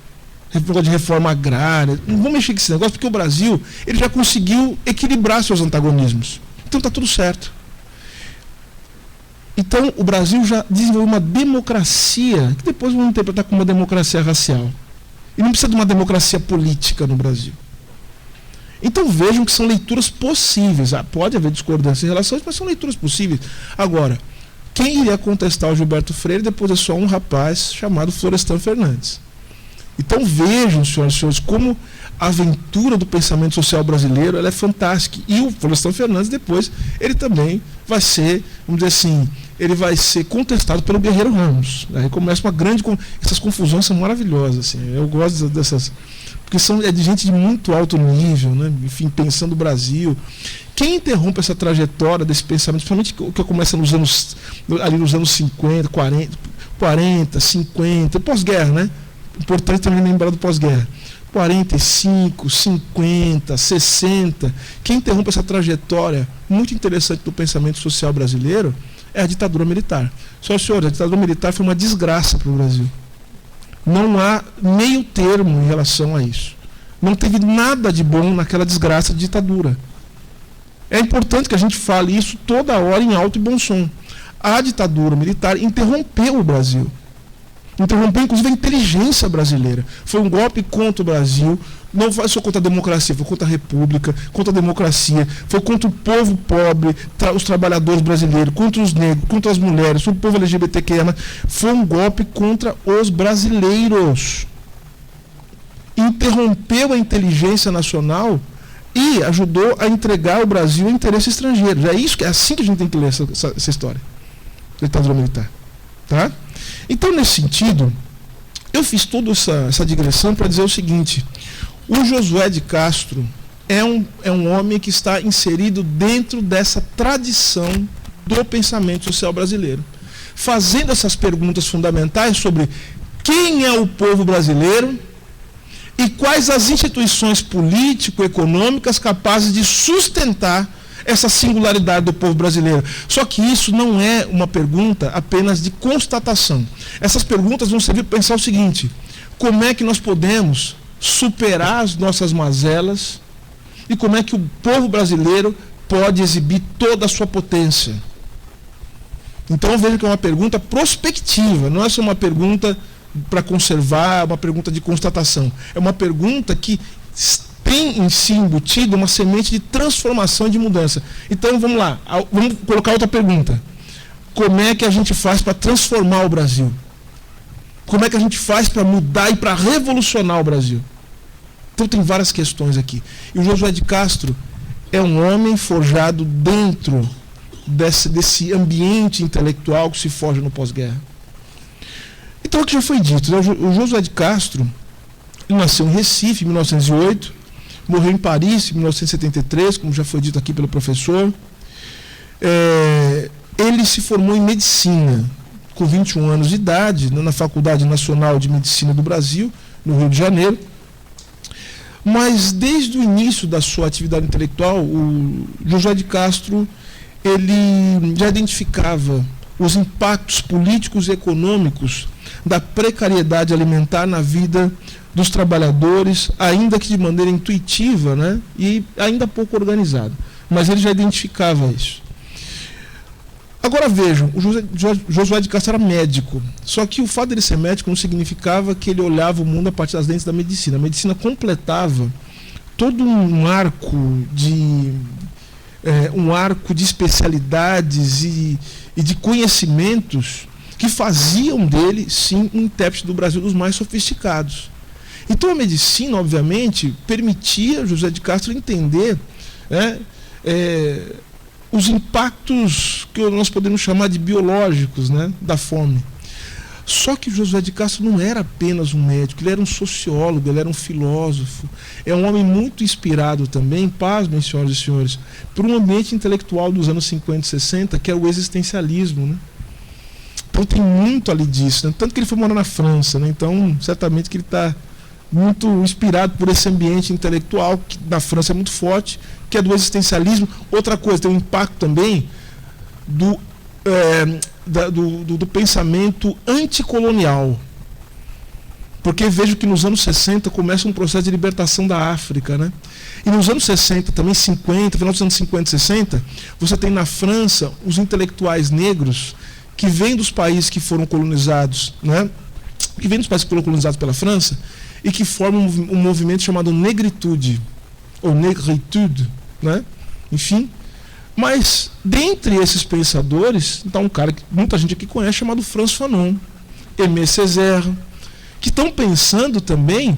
de reforma agrária, não vamos mexer com esse negócio, porque o Brasil ele já conseguiu equilibrar seus antagonismos. Então está tudo certo. Então o Brasil já desenvolveu uma democracia, que depois vamos interpretar como uma democracia racial. E não precisa de uma democracia política no Brasil. Então vejam que são leituras possíveis. Pode haver discordância em relação a isso, mas são leituras possíveis. Agora, quem iria contestar o Gilberto Freire depois é só um rapaz chamado Florestan Fernandes. Então vejam, senhoras e senhores, como a aventura do pensamento social brasileiro ela é fantástica. E o Florestan Fernandes depois, ele também vai ser, vamos dizer assim, ele vai ser contestado pelo Guerreiro Ramos. Aí começa uma grande... Essas confusões são maravilhosas. Assim. Eu gosto dessas... Porque é de gente de muito alto nível, né? Enfim, pensando o Brasil. Quem interrompe essa trajetória desse pensamento, principalmente que começa nos anos 50, 40, 50, pós-guerra, né? Importante também lembrar do pós-guerra. 45, 50, 60. Quem interrompe essa trajetória muito interessante do pensamento social brasileiro é a ditadura militar. Só, senhores, a ditadura militar foi uma desgraça para o Brasil. Não há meio termo em relação a isso. Não teve nada de bom naquela desgraça de ditadura. É importante que a gente fale isso toda hora em alto e bom som. A ditadura militar interrompeu o Brasil. Interrompeu, inclusive, a inteligência brasileira. Foi um golpe contra o Brasil, não foi só contra a democracia, foi contra a república, contra a democracia, foi contra o povo pobre, os trabalhadores brasileiros, contra os negros, contra as mulheres, contra o povo LGBTQIA. Foi um golpe contra os brasileiros. Interrompeu a inteligência nacional e ajudou a entregar o Brasil a interesses estrangeiros. É assim que a gente tem que ler essa história da ditadura militar. Tá? Então, nesse sentido, eu fiz toda essa digressão para dizer o seguinte: o Josué de Castro é um homem que está inserido dentro dessa tradição do pensamento social brasileiro, fazendo essas perguntas fundamentais sobre quem é o povo brasileiro e quais as instituições político-econômicas capazes de sustentar essa singularidade do povo brasileiro. Só que isso não é uma pergunta apenas de constatação. Essas perguntas vão servir para pensar o seguinte: como é que nós podemos superar as nossas mazelas e como é que o povo brasileiro pode exibir toda a sua potência? Então eu vejo que é uma pergunta prospectiva, não é só uma pergunta para conservar, uma pergunta de constatação. É uma pergunta que tem em si embutido uma semente de transformação e de mudança. Então vamos lá, vamos colocar outra pergunta. Como é que a gente faz para transformar o Brasil? Como é que a gente faz para mudar e para revolucionar o Brasil? Então tem várias questões aqui. E o Josué de Castro é um homem forjado dentro desse ambiente intelectual que se forja no pós-guerra. Então o que já foi dito, né? O Josué de Castro nasceu em Recife em 1908, morreu em Paris em 1973, como já foi dito aqui pelo professor. Ele se formou em medicina com 21 anos de idade, na Faculdade Nacional de Medicina do Brasil, no Rio de Janeiro. Mas desde o início da sua atividade intelectual, o Josué de Castro ele já identificava os impactos políticos e econômicos da precariedade alimentar na vida dos trabalhadores, ainda que de maneira intuitiva, né, e ainda pouco organizada. Mas ele já identificava isso. Agora vejam, o Josué de Castro era médico, só que o fato de ele ser médico não significava que ele olhava o mundo a partir das lentes da medicina. A medicina completava todo um arco de especialidades e de conhecimentos que faziam dele, sim, um intérprete do Brasil dos mais sofisticados. Então a medicina, obviamente, permitia Josué de Castro entender, né, os impactos que nós podemos chamar de biológicos, né, da fome. Só que Josué de Castro não era apenas um médico, ele era um sociólogo, ele era um filósofo, é um homem muito inspirado também, pasmem, senhoras e senhores, por um ambiente intelectual dos anos 50 e 60, que é o existencialismo, né? Então tem muito ali disso, né? Tanto que ele foi morar na França, né? Então certamente que ele está muito inspirado por esse ambiente intelectual, que na França é muito forte, que é do existencialismo. Outra coisa, tem um impacto também do pensamento anticolonial. Porque vejo que nos anos 60 começa um processo de libertação da África, né? E nos anos 60, também 50, final dos anos 50 e 60, você tem na França os intelectuais negros que vêm dos países que foram colonizados, né? Que vêm dos países que foram colonizados pela França e que formam um movimento chamado negritude, ou negritude, né? Enfim. Mas, dentre esses pensadores, está um cara que muita gente aqui conhece, chamado Frantz Fanon, Aimé Césaire, que estão pensando também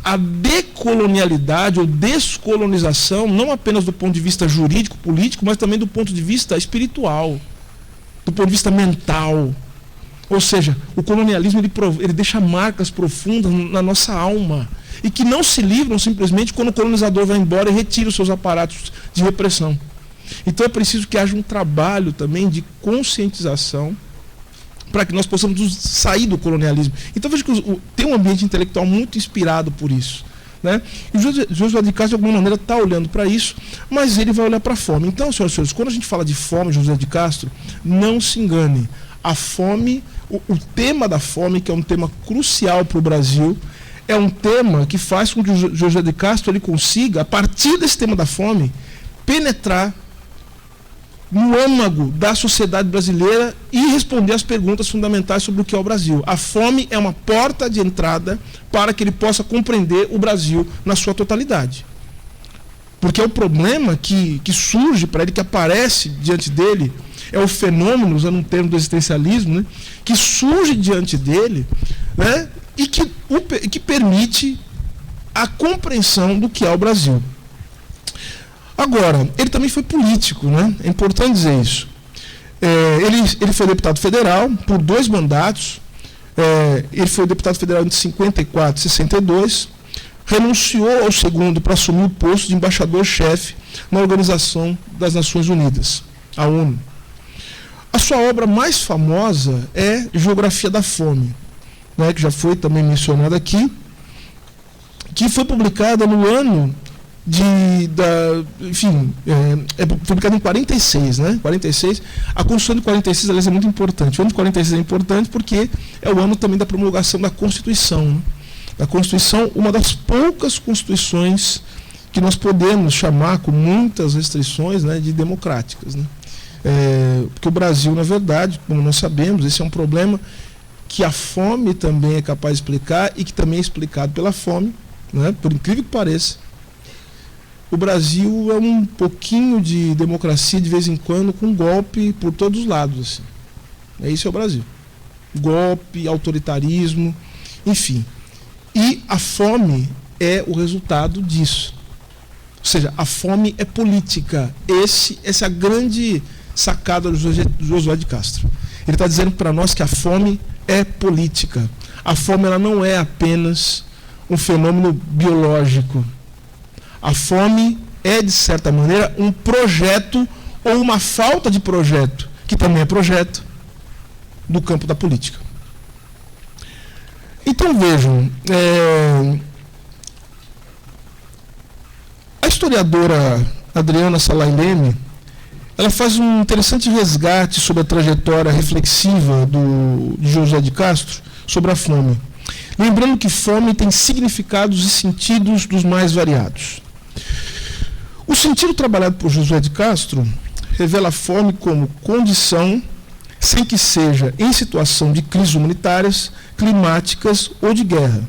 a decolonialidade ou descolonização, não apenas do ponto de vista jurídico, político, mas também do ponto de vista espiritual, do ponto de vista mental. Ou seja, o colonialismo ele deixa marcas profundas na nossa alma e que não se livram simplesmente quando o colonizador vai embora e retira os seus aparatos de repressão. Então é preciso que haja um trabalho também de conscientização para que nós possamos sair do colonialismo. Então veja que tem um ambiente intelectual muito inspirado por isso, né? E o Josué de Castro, de alguma maneira, está olhando para isso, mas ele vai olhar para a fome. Então, senhoras e senhores, quando a gente fala de fome, Josué de Castro, não se engane. A fome, o tema da fome, que é um tema crucial para o Brasil, é um tema que faz com que o Josué de Castro ele consiga, a partir desse tema da fome, penetrar no âmago da sociedade brasileira e responder às perguntas fundamentais sobre o que é o Brasil. A fome é uma porta de entrada para que ele possa compreender o Brasil na sua totalidade. Porque é o problema que surge para ele, que aparece diante dele, é o fenômeno, usando um termo do existencialismo, né, que surge diante dele, né, e que permite a compreensão do que é o Brasil. Agora, ele também foi político, né? É importante dizer isso. Ele foi deputado federal por 2 mandatos. Ele foi deputado federal entre 54 e 62. Renunciou ao segundo para assumir o posto de embaixador-chefe na Organização das Nações Unidas, a ONU. A sua obra mais famosa é Geografia da Fome, né, que já foi também mencionada aqui, que foi publicada no ano foi publicado em 46, né? 46. A Constituição de 46, aliás, é muito importante. O ano de 46 é importante porque é o ano também da promulgação da Constituição, né? Da Constituição, uma das poucas constituições que nós podemos chamar, com muitas restrições, né, de democráticas, né? Porque o Brasil, na verdade, como nós sabemos, esse é um problema que a fome também é capaz de explicar e que também é explicado pela fome, né? Por incrível que pareça. O Brasil é um pouquinho de democracia de vez em quando, com golpe por todos os lados. Assim. Isso é o Brasil. Golpe, autoritarismo, enfim. E a fome é o resultado disso. Ou seja, a fome é política. Essa é a grande sacada do Josué de Castro. Ele está dizendo para nós que a fome é política. A fome ela não é apenas um fenômeno biológico. A fome é, de certa maneira, um projeto ou uma falta de projeto, que também é projeto, do campo da política. Então, vejam, a historiadora Adriana Salai Leme, ela faz um interessante resgate sobre a trajetória reflexiva de Josué de Castro sobre a fome. Lembrando que fome tem significados e sentidos dos mais variados. O sentido trabalhado por Josué de Castro revela a fome como condição, sem que seja em situação de crises humanitárias, climáticas ou de guerra.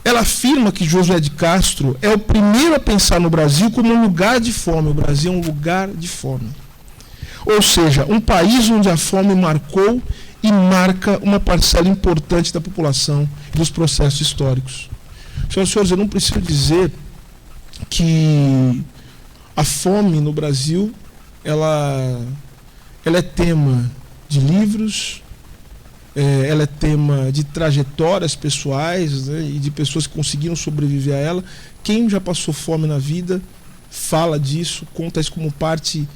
Ela afirma que Josué de Castro é o primeiro a pensar no Brasil como um lugar de fome. O Brasil é um lugar de fome. Ou seja, um país onde a fome marcou e marca uma parcela importante da população e dos processos históricos. Senhoras e senhores, eu não preciso dizer que A fome no Brasil, ela é tema de livros, ela é tema de trajetórias pessoais, né, e de pessoas que conseguiram sobreviver a ela. Quem já passou fome na vida fala disso, conta isso como parte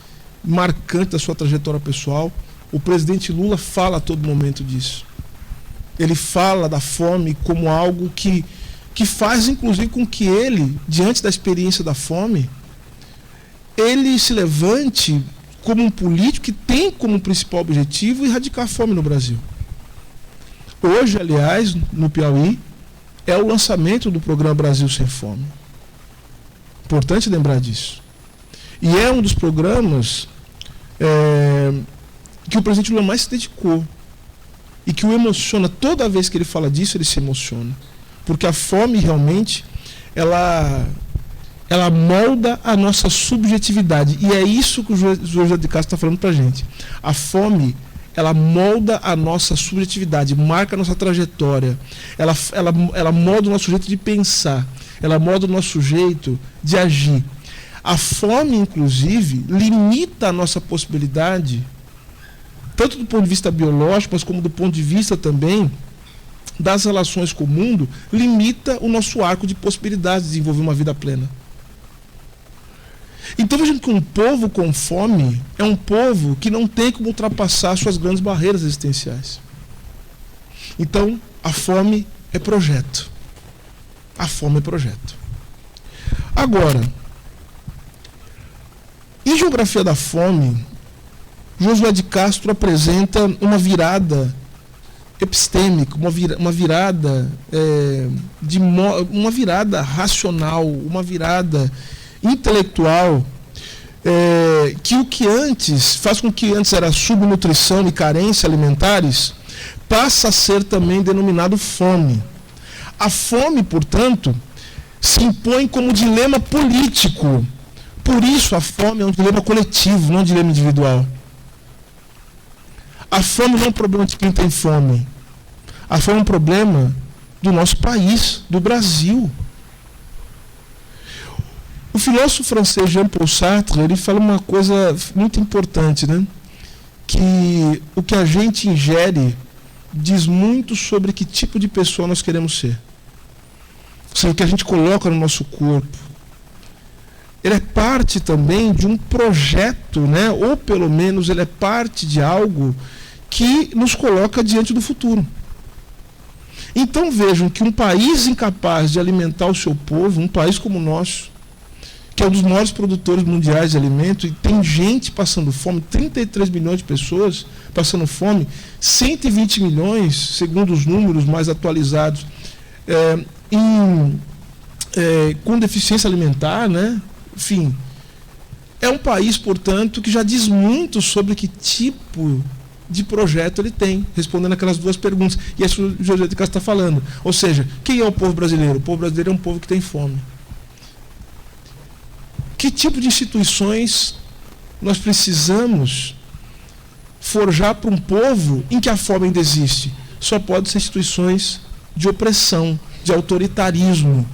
marcante da sua trajetória pessoal. O presidente Lula fala a todo momento disso. Ele fala da fome como algo que faz, inclusive, com que ele, diante da experiência da fome, ele se levante como um político que tem como principal objetivo erradicar a fome no Brasil. Hoje, aliás, no Piauí, é o lançamento do programa Brasil Sem Fome. Importante lembrar disso. E é um dos programas que o presidente Lula mais se dedicou e que o emociona. Toda vez que ele fala disso, ele se emociona. Porque a fome realmente, ela molda a nossa subjetividade. E é isso que o José de Castro está falando para a gente. A fome, ela molda a nossa subjetividade, marca a nossa trajetória. Ela molda o nosso jeito de pensar. Ela molda o nosso jeito de agir. A fome, inclusive, limita a nossa possibilidade, tanto do ponto de vista biológico, mas como do ponto de vista também das relações com o mundo, limita o nosso arco de possibilidades de desenvolver uma vida plena. Então vejam que um povo com fome é um povo que não tem como ultrapassar suas grandes barreiras existenciais. Então a fome é projeto. A fome é projeto. Agora, em Geografia da Fome, Josué de Castro apresenta uma virada epistêmica, uma virada uma virada racional, uma virada intelectual, que o que antes faz com que antes era subnutrição e carência alimentares, passa a ser também denominado fome. A fome, portanto, se impõe como dilema político. Por isso a fome é um dilema coletivo, não um dilema individual. A fome não é um problema de quem tem fome. A fome é um problema do nosso país, do Brasil. O filósofo francês Jean-Paul Sartre, ele fala uma coisa muito importante, né? Que o que a gente ingere diz muito sobre que tipo de pessoa nós queremos ser. Ou seja, o que a gente coloca no nosso corpo. Ele é parte também de um projeto, né? Ou pelo menos ele é parte de algo que nos coloca diante do futuro. Então vejam que um país incapaz de alimentar o seu povo, um país como o nosso, que é um dos maiores produtores mundiais de alimento, e tem gente passando fome, 33 milhões de pessoas passando fome, 120 milhões, segundo os números mais atualizados, com deficiência alimentar, né? Enfim, é um país, portanto, que já diz muito sobre que tipo de projeto ele tem, respondendo aquelas duas perguntas. E é isso que o José de Castro está falando. Ou seja, quem é o povo brasileiro? O povo brasileiro é um povo que tem fome. Que tipo de instituições nós precisamos forjar para um povo em que a fome ainda existe? Só pode ser instituições de opressão, de autoritarismo,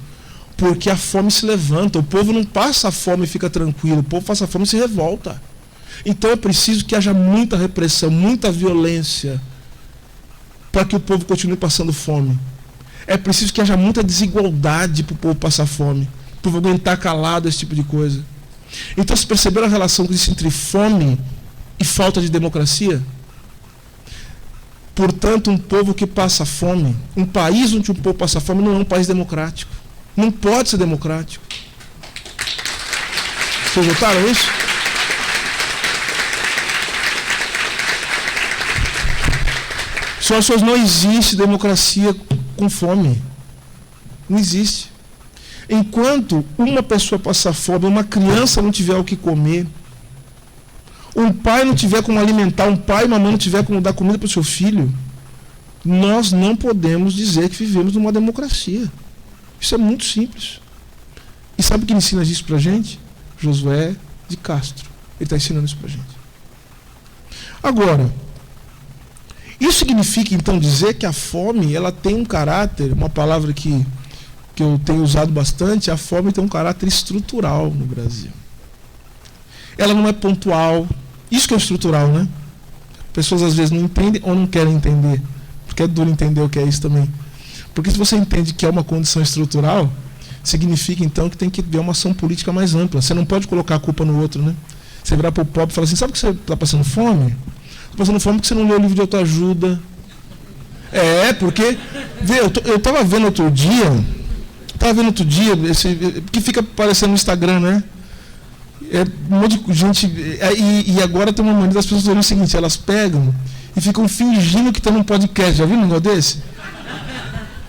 porque a fome se levanta. O povo não passa a fome e fica tranquilo, o povo passa a fome e se revolta. Então é preciso que haja muita repressão, muita violência, para que o povo continue passando fome. É preciso que haja muita desigualdade para o povo passar fome, para o povo aguentar calado esse tipo de coisa. Então, se perceberam a relação que existe entre fome e falta de democracia? Portanto, um povo que passa fome, um país onde um povo passa fome, não é um país democrático. Não pode ser democrático. Vocês notaram isso? Senhoras e senhores, não existe democracia com fome. Não existe. Enquanto uma pessoa passar fome, uma criança não tiver o que comer, um pai não tiver como alimentar, um pai e uma mãe não tiver como dar comida para o seu filho, nós não podemos dizer que vivemos numa democracia. Isso é muito simples. E sabe quem ensina isso para a gente? Josué de Castro. Ele está ensinando isso para a gente. Agora, isso significa então dizer que a fome ela tem um caráter, uma palavra que eu tenho usado bastante, a fome tem um caráter estrutural no Brasil. ela não é pontual. Isso que é estrutural, né? Pessoas às vezes não entendem ou não querem entender, porque é duro entender o que é isso também. Porque se você entende que é uma condição estrutural, significa então que tem que haver uma ação política mais ampla. Você não pode colocar a culpa no outro, né? Você virar para o pobre e falar assim, sabe que você está passando fome? Está passando fome porque você não leu o livro de autoajuda. Porque... eu estava vendo outro dia, que fica aparecendo no Instagram, né? Um monte de gente... E agora tem uma maneira das pessoas fazerem o seguinte, elas pegam e ficam fingindo que estão num podcast. Já viu um negócio desse?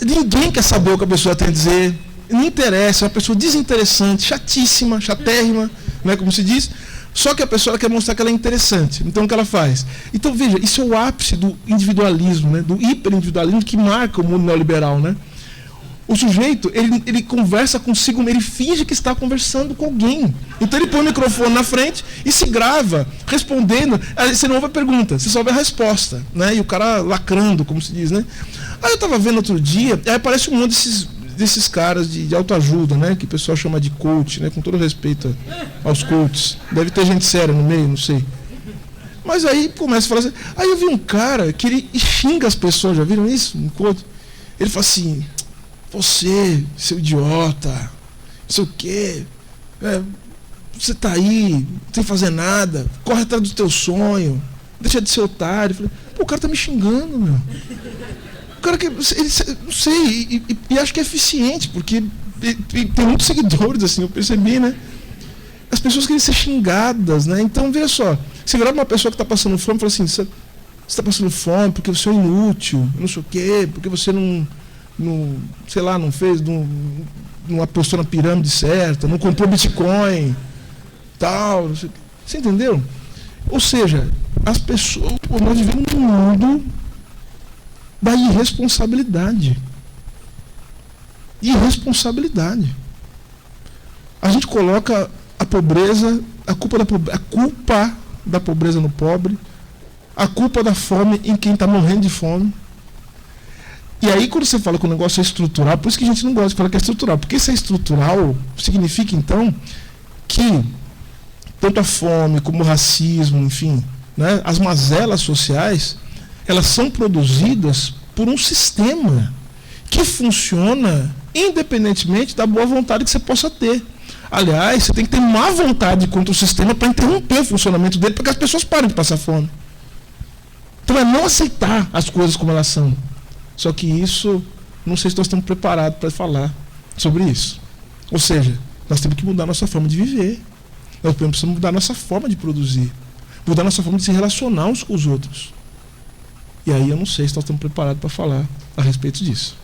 Ninguém quer saber o que a pessoa tem a dizer. Não interessa, é uma pessoa desinteressante, chatíssima, chatérrima, né, como se diz. Só que a pessoa quer mostrar que ela é interessante. Então, o que ela faz? Então, veja, isso é o ápice do individualismo, né, do hiperindividualismo que marca o mundo neoliberal, né? O sujeito, ele conversa consigo, ele finge que está conversando com alguém. Então, ele põe o microfone na frente e se grava, respondendo. Aí você não ouve a pergunta, você só ouve a resposta, né? E o cara lacrando, como se diz, né? Aí eu estava vendo outro dia, aí aparece um monte desses caras de autoajuda, né? Que o pessoal chama de coach, né? Com todo respeito aos coaches. Deve ter gente séria no meio, não sei. Mas aí começa a falar assim. Aí eu vi um cara que ele xinga as pessoas, já viram isso? Um coach. Ele fala assim, você, seu idiota, não sei o quê, você tá aí, não tem que fazer nada, corre atrás do teu sonho, deixa de ser otário. Eu falei, pô, o cara tá me xingando, meu. O cara que ele, não sei, e acho que é eficiente, porque tem muitos seguidores, assim, eu percebi, né? As pessoas querem ser xingadas, né? Então, veja só, você virar uma pessoa que está passando fome e fala assim, você está passando fome porque você é inútil, não sei o quê, porque você não sei lá, não fez, não apostou na pirâmide certa, não comprou Bitcoin, tal, você entendeu? Ou seja, as pessoas, nós vivemos num mundo da irresponsabilidade. Irresponsabilidade. A gente coloca a pobreza, a culpa da pobreza no pobre, a culpa da fome em quem está morrendo de fome. E aí, quando você fala que o negócio é estrutural, por isso que a gente não gosta de falar que é estrutural, porque se é estrutural, significa então que tanto a fome como o racismo, enfim, né, as mazelas sociais, elas são produzidas por um sistema que funciona independentemente da boa vontade que você possa ter. Aliás, você tem que ter má vontade contra o sistema para interromper o funcionamento dele, para que as pessoas parem de passar fome. Então é não aceitar as coisas como elas são. Só que isso, não sei se nós estamos preparados para falar sobre isso. Ou seja, nós temos que mudar nossa forma de viver. Nós precisamos mudar nossa forma de produzir. Mudar nossa forma de se relacionar uns com os outros. E aí eu não sei se nós estamos preparados para falar a respeito disso.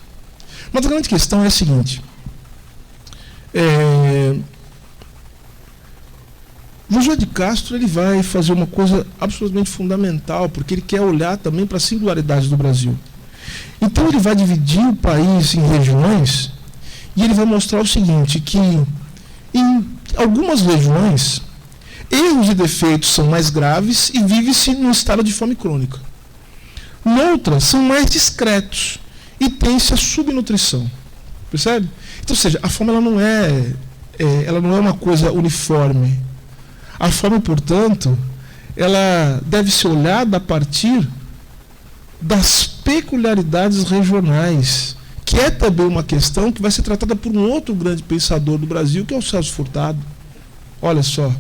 Mas a grande questão é a seguinte. Josué de Castro ele vai fazer uma coisa absolutamente fundamental, porque ele quer olhar também para a singularidade do Brasil. Então ele vai dividir o país em regiões e ele vai mostrar o seguinte, que em algumas regiões erros e defeitos são mais graves e vive-se num estado de fome crônica. Noutras são mais discretos e tem-se a subnutrição. Percebe? Então, ou seja, a fome ela não é uma coisa uniforme. A fome, portanto, ela deve ser olhada a partir das peculiaridades regionais, que é também uma questão que vai ser tratada por um outro grande pensador do Brasil, que é o Celso Furtado. Olha só,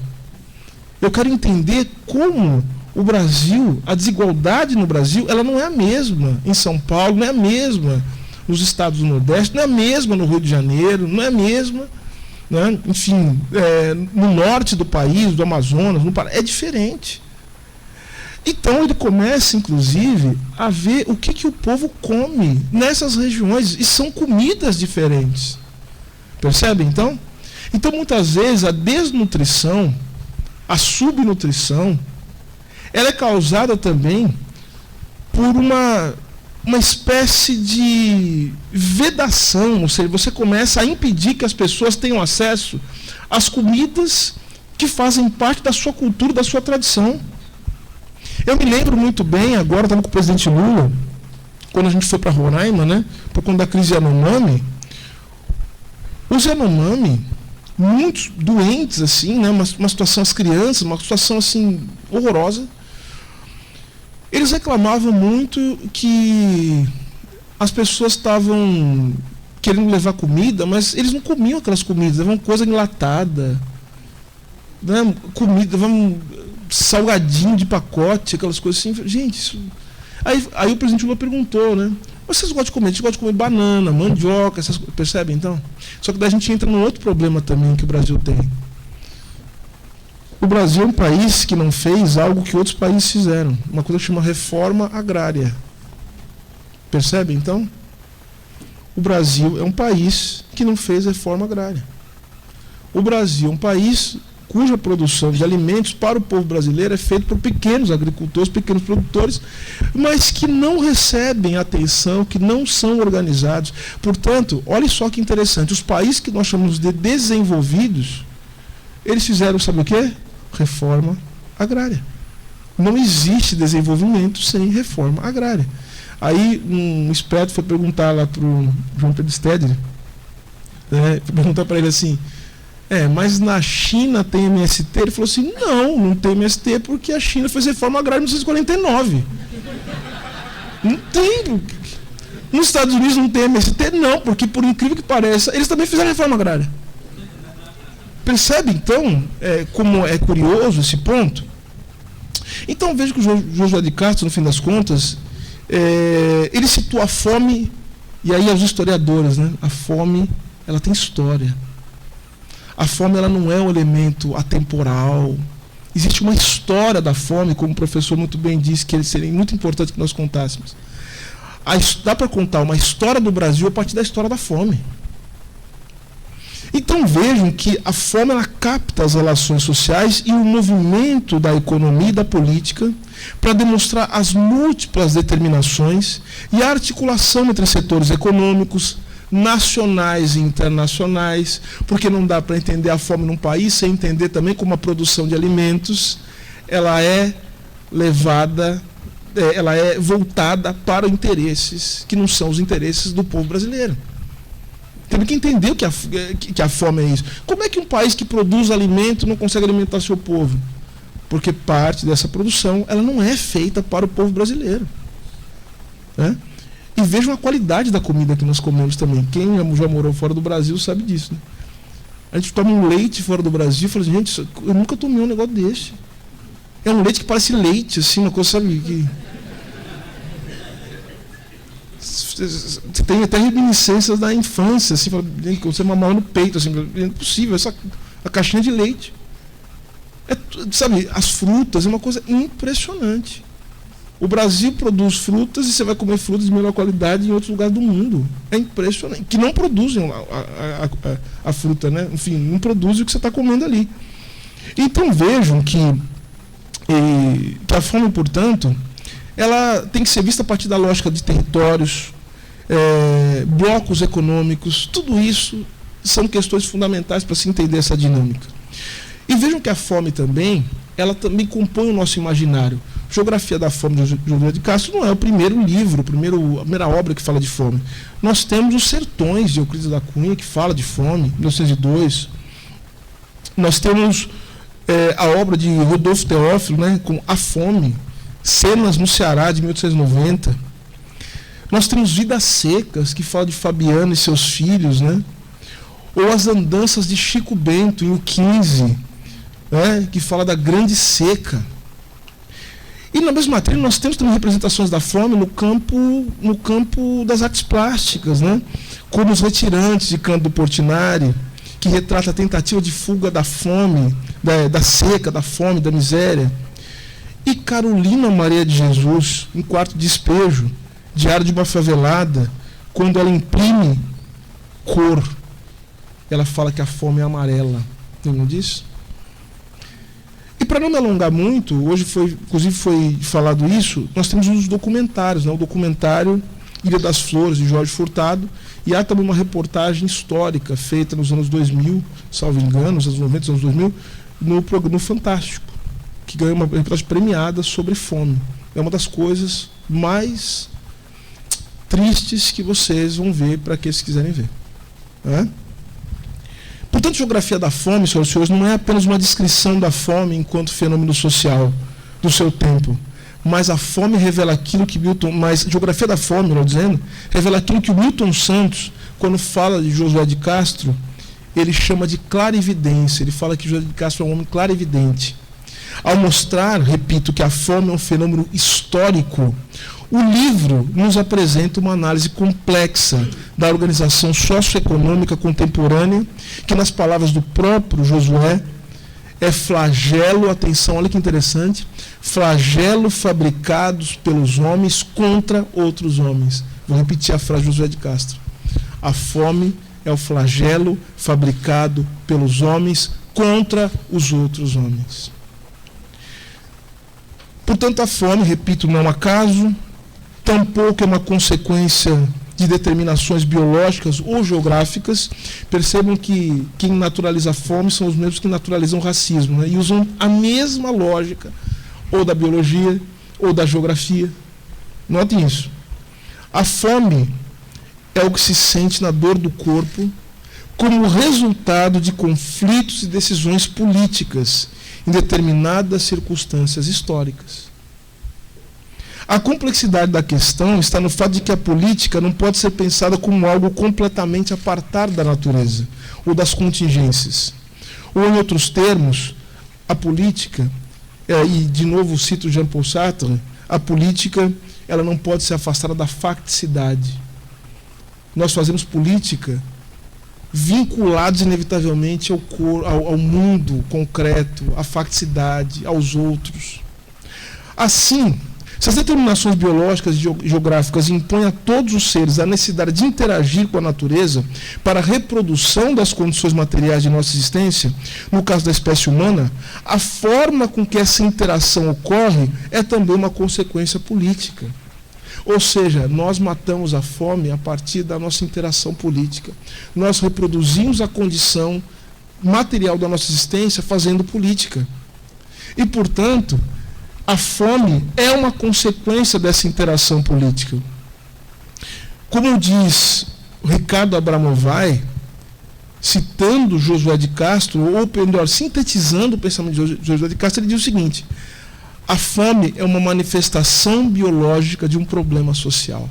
eu quero entender como o Brasil, a desigualdade no Brasil, ela não é a mesma em São Paulo, não é a mesma nos estados do Nordeste, não é a mesma no Rio de Janeiro, não é a mesma, né? Enfim, no norte do país, do Amazonas, no Pará, é diferente. Então ele começa, inclusive, a ver o que o povo come nessas regiões, e são comidas diferentes. Percebe, então? Então, muitas vezes, a desnutrição, a subnutrição, ela é causada também por uma espécie de vedação, ou seja, você começa a impedir que as pessoas tenham acesso às comidas que fazem parte da sua cultura, da sua tradição. Eu me lembro muito bem, agora estava com o presidente Lula, quando a gente foi para Roraima, né, por conta da crise Yanomami. Os Yanomami, muitos doentes, assim, né? Uma situação, as crianças, uma situação assim horrorosa. Eles reclamavam muito que as pessoas estavam querendo levar comida, mas eles não comiam aquelas comidas, levavam coisa enlatada, né? Comida, levavam salgadinho de pacote, aquelas coisas assim. Gente, isso... Aí o presidente Lula perguntou, né? Vocês gostam de comer? A gente gosta de comer banana, mandioca, essas coisas, percebem então? Só que daí a gente entra num outro problema também que o Brasil tem. O Brasil é um país que não fez algo que outros países fizeram. Uma coisa que chama reforma agrária. Percebem então? O Brasil é um país que não fez reforma agrária. O Brasil é um país cuja produção de alimentos para o povo brasileiro é feita por pequenos agricultores, pequenos produtores, mas que não recebem atenção, que não são organizados. Portanto, olha só que interessante, os países que nós chamamos de desenvolvidos, eles fizeram, sabe o quê? Reforma agrária. Não existe desenvolvimento sem reforma agrária. Aí um esperto foi perguntar lá para o João Pedro Stedley, né, perguntar para ele assim, mas na China tem MST? Ele falou assim, não tem MST porque a China fez reforma agrária em 1949. Não tem. Nos Estados Unidos não tem MST? Não, porque por incrível que pareça, eles também fizeram reforma agrária. Percebe então como é curioso esse ponto? Então veja que o Josué de Castro, no fim das contas, ele situa a fome, e aí aos historiadores, né? A fome, ela tem história. A fome, ela não é um elemento atemporal. Existe uma história da fome, como o professor muito bem disse, que seria muito importante que nós contássemos. Dá para contar uma história do Brasil a partir da história da fome. Então vejam que a fome, ela capta as relações sociais e o movimento da economia e da política para demonstrar as múltiplas determinações e a articulação entre setores econômicos, nacionais e internacionais, porque não dá para entender a fome num país sem entender também como a produção de alimentos ela é levada, ela é voltada para interesses que não são os interesses do povo brasileiro. Temos que entender que a fome é isso. Como é que um país que produz alimento não consegue alimentar seu povo? Porque parte dessa produção ela não é feita para o povo brasileiro, né? E vejam a qualidade da comida que nós comemos também. Quem já morou fora do Brasil sabe disso, né? A gente toma um leite fora do Brasil e fala assim, gente, eu nunca tomei um negócio desse. É um leite que parece leite, assim, uma coisa, sabe? Que... Você tem até reminiscências da infância, assim, que você mamava no peito, assim, é impossível, a caixinha de leite. Sabe, as frutas é uma coisa impressionante. O Brasil produz frutas e você vai comer frutas de melhor qualidade em outros lugares do mundo. É impressionante. Que não produzem a fruta, né? Enfim, não produzem o que você está comendo ali. Então vejam que a fome, portanto, ela tem que ser vista a partir da lógica de territórios, blocos econômicos. Tudo isso são questões fundamentais para se entender essa dinâmica. E vejam que a fome também, ela também compõe o nosso imaginário. Geografia da Fome, de Josué de Castro, não é o primeiro livro, a primeira obra que fala de fome. Nós temos Os Sertões, de Euclides da Cunha, que fala de fome, 1902. Nós temos a obra de Rodolfo Teófilo, né, com A Fome, Cenas no Ceará, de 1890. Nós temos Vidas Secas, que fala de Fabiano e seus filhos, né? Ou As Andanças de Chico Bento, em O 15, né, que fala da Grande Seca. E na mesma trilha nós temos também representações da fome no campo das artes plásticas, né? Como Os Retirantes, de Cândido Portinari, que retrata a tentativa de fuga da fome, da seca, da fome, da miséria. E Carolina Maria de Jesus, em Quarto Despejo, Diário de uma Favelada, quando ela imprime cor, ela fala que a fome é amarela. Lembram disso? E para não me alongar muito, hoje inclusive foi falado isso, nós temos uns documentários, né? O documentário Ilha das Flores, de Jorge Furtado, e há também uma reportagem histórica feita nos anos 2000, salvo engano, nos anos 90, anos 2000, no Fantástico, que ganhou uma reportagem premiada sobre fome. É uma das coisas mais tristes que vocês vão ver para aqueles que quiserem ver. Né? Portanto, Geografia da Fome, senhoras e senhores, não é apenas uma descrição da fome enquanto fenômeno social do seu tempo, mas a fome revela aquilo que Geografia da Fome, melhor dizendo, revela aquilo que o Milton Santos, quando fala de Josué de Castro, ele chama de clarividência. Ele fala que Josué de Castro é um homem clarividente. Ao mostrar, repito, que a fome é um fenômeno histórico, o livro nos apresenta uma análise complexa da organização socioeconômica contemporânea, que, nas palavras do próprio Josué, é flagelo, atenção, olha que interessante, flagelo fabricados pelos homens contra outros homens. Vou repetir a frase de Josué de Castro. A fome é o flagelo fabricado pelos homens contra os outros homens. Portanto, a fome, repito, não é um acaso, tampouco é uma consequência de determinações biológicas ou geográficas. Percebam que quem naturaliza a fome são os mesmos que naturalizam o racismo, né? E usam a mesma lógica, ou da biologia, ou da geografia. Notem isso. A fome é o que se sente na dor do corpo como resultado de conflitos e decisões políticas em determinadas circunstâncias históricas. A complexidade da questão está no fato de que a política não pode ser pensada como algo completamente apartado da natureza ou das contingências. Ou, em outros termos, a política, e de novo cito Jean-Paul Sartre, a política ela não pode ser afastada da facticidade. Nós fazemos política vinculados inevitavelmente ao mundo concreto, à facticidade, aos outros. Assim, se as determinações biológicas e geográficas impõem a todos os seres a necessidade de interagir com a natureza para a reprodução das condições materiais de nossa existência, no caso da espécie humana, a forma com que essa interação ocorre é também uma consequência política. Ou seja, nós matamos a fome a partir da nossa interação política. Nós reproduzimos a condição material da nossa existência fazendo política. E, portanto, a fome é uma consequência dessa interação política. Como diz Ricardo Abramovay, citando Josué de Castro, ou melhor, sintetizando o pensamento de Josué de Castro, ele diz o seguinte: a fome é uma manifestação biológica de um problema social.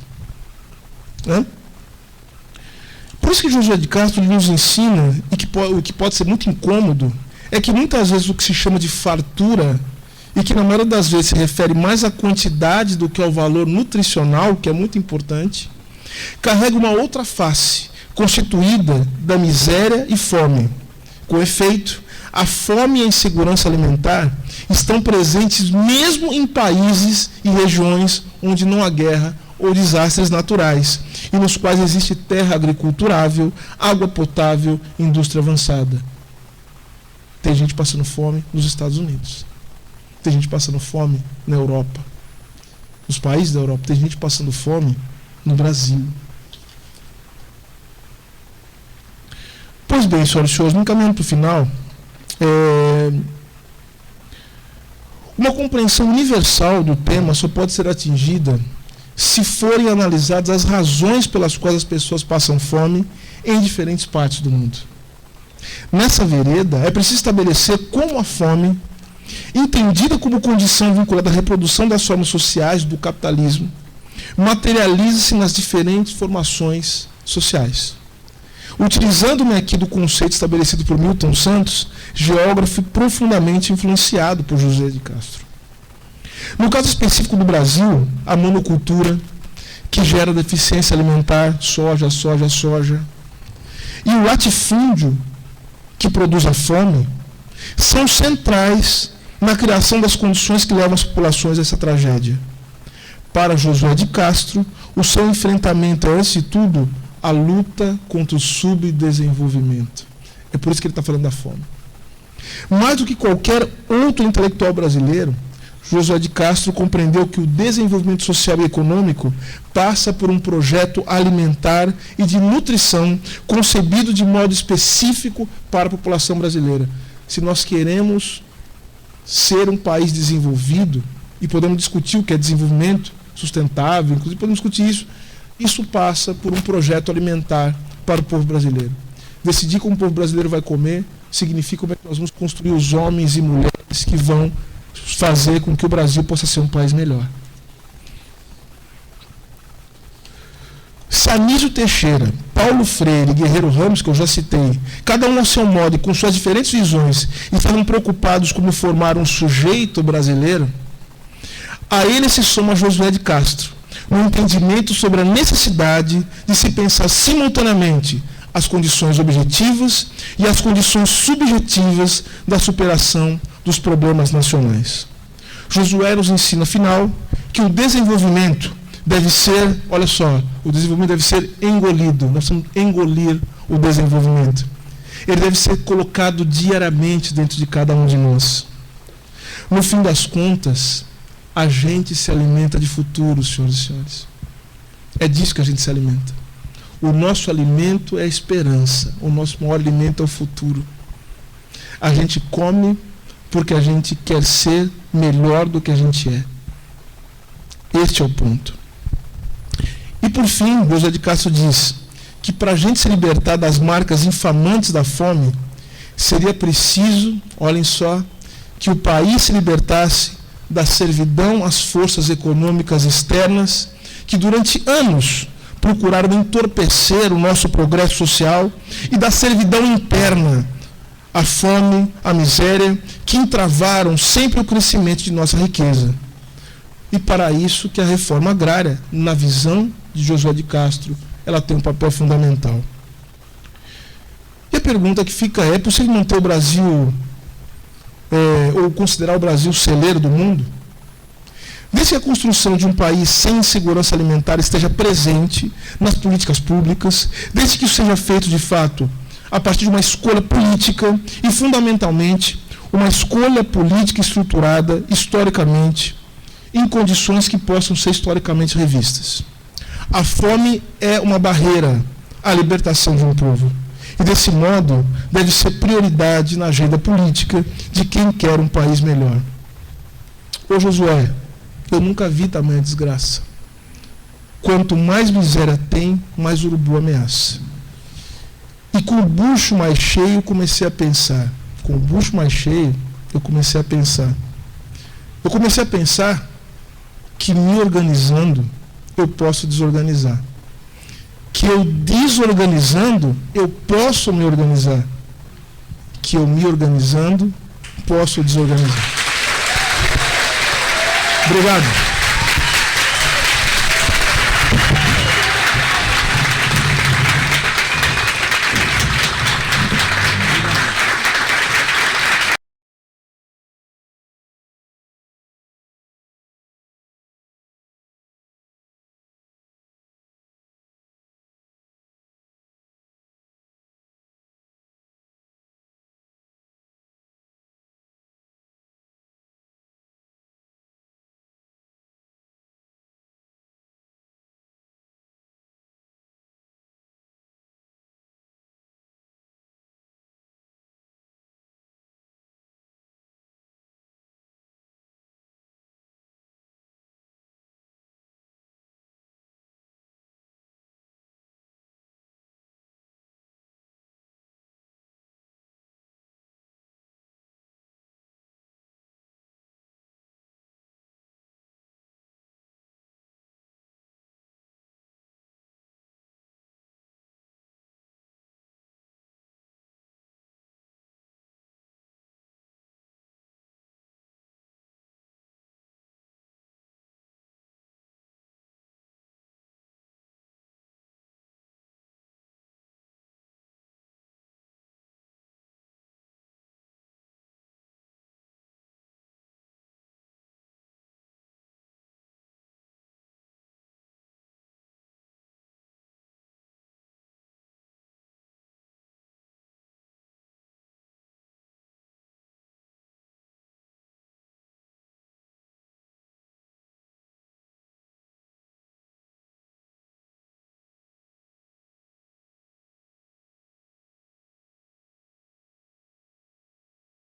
Por isso que Josué de Castro nos ensina, e o que pode ser muito incômodo, é que muitas vezes o que se chama de fartura, e que na maioria das vezes se refere mais à quantidade do que ao valor nutricional, que é muito importante, carrega uma outra face, constituída da miséria e fome. Com efeito, a fome e a insegurança alimentar estão presentes mesmo em países e regiões onde não há guerra ou desastres naturais, e nos quais existe terra agriculturável, água potável e indústria avançada. Tem gente passando fome nos Estados Unidos. Tem gente passando fome na Europa, nos países da Europa. Tem gente passando fome no Brasil. Pois bem, senhoras e senhores, me caminhando para o final, uma compreensão universal do tema só pode ser atingida se forem analisadas as razões pelas quais as pessoas passam fome em diferentes partes do mundo. Nessa vereda, é preciso estabelecer como a fome, entendida como condição vinculada à reprodução das formas sociais do capitalismo, materializa-se nas diferentes formações sociais. Utilizando-me aqui do conceito estabelecido por Milton Santos, geógrafo profundamente influenciado por Josué de Castro. No caso específico do Brasil, a monocultura, que gera deficiência alimentar, soja, e o latifúndio, que produz a fome, são centrais na criação das condições que levam as populações a essa tragédia. Para Josué de Castro, o seu enfrentamento é, antes de tudo, a luta contra o subdesenvolvimento. É por isso que ele está falando da fome. Mais do que qualquer outro intelectual brasileiro, Josué de Castro compreendeu que o desenvolvimento social e econômico passa por um projeto alimentar e de nutrição concebido de modo específico para a população brasileira. Se nós queremos ser um país desenvolvido, e podemos discutir o que é desenvolvimento sustentável, inclusive podemos discutir isso, isso passa por um projeto alimentar para o povo brasileiro. Decidir como o povo brasileiro vai comer significa como é que nós vamos construir os homens e mulheres que vão fazer com que o Brasil possa ser um país melhor. Se Anísio Teixeira, Paulo Freire e Guerreiro Ramos, que eu já citei, cada um ao seu modo e com suas diferentes visões, estavam preocupados como formar um sujeito brasileiro, a ele se soma Josué de Castro, no entendimento sobre a necessidade de se pensar simultaneamente as condições objetivas e as condições subjetivas da superação dos problemas nacionais. Josué nos ensina, afinal, que o desenvolvimento deve ser, olha só, o desenvolvimento deve ser engolido. Nós precisamos engolir o desenvolvimento. Ele deve ser colocado diariamente dentro de cada um de nós. No fim das contas, a gente se alimenta de futuro, senhoras e senhores. É disso que a gente se alimenta. O nosso alimento é a esperança. O nosso maior alimento é o futuro. A gente come porque a gente quer ser melhor do que a gente é. Este é o ponto. E por fim, José de Castro diz que para a gente se libertar das marcas infamantes da fome, seria preciso, olhem só, que o país se libertasse da servidão às forças econômicas externas que durante anos procuraram entorpecer o nosso progresso social e da servidão interna, a fome, a miséria, que entravaram sempre o crescimento de nossa riqueza. E para isso que a reforma agrária, na visão de Josué de Castro, ela tem um papel fundamental. E a pergunta que fica é possível manter o Brasil, ou considerar o Brasil celeiro do mundo? Desde que a construção de um país sem segurança alimentar esteja presente nas políticas públicas, desde que isso seja feito de fato a partir de uma escolha política e, fundamentalmente, uma escolha política estruturada historicamente em condições que possam ser historicamente revistas. A fome é uma barreira à libertação de um povo. E, desse modo, deve ser prioridade na agenda política de quem quer um país melhor. Ô Josué, eu nunca vi tamanha desgraça. Quanto mais miséria tem, mais urubu ameaça. E com o bucho mais cheio, comecei a pensar. Com o bucho mais cheio, eu comecei a pensar. Eu comecei a pensar que me organizando, eu posso desorganizar. Que eu desorganizando, eu posso me organizar. Que eu me organizando, posso desorganizar. Obrigado.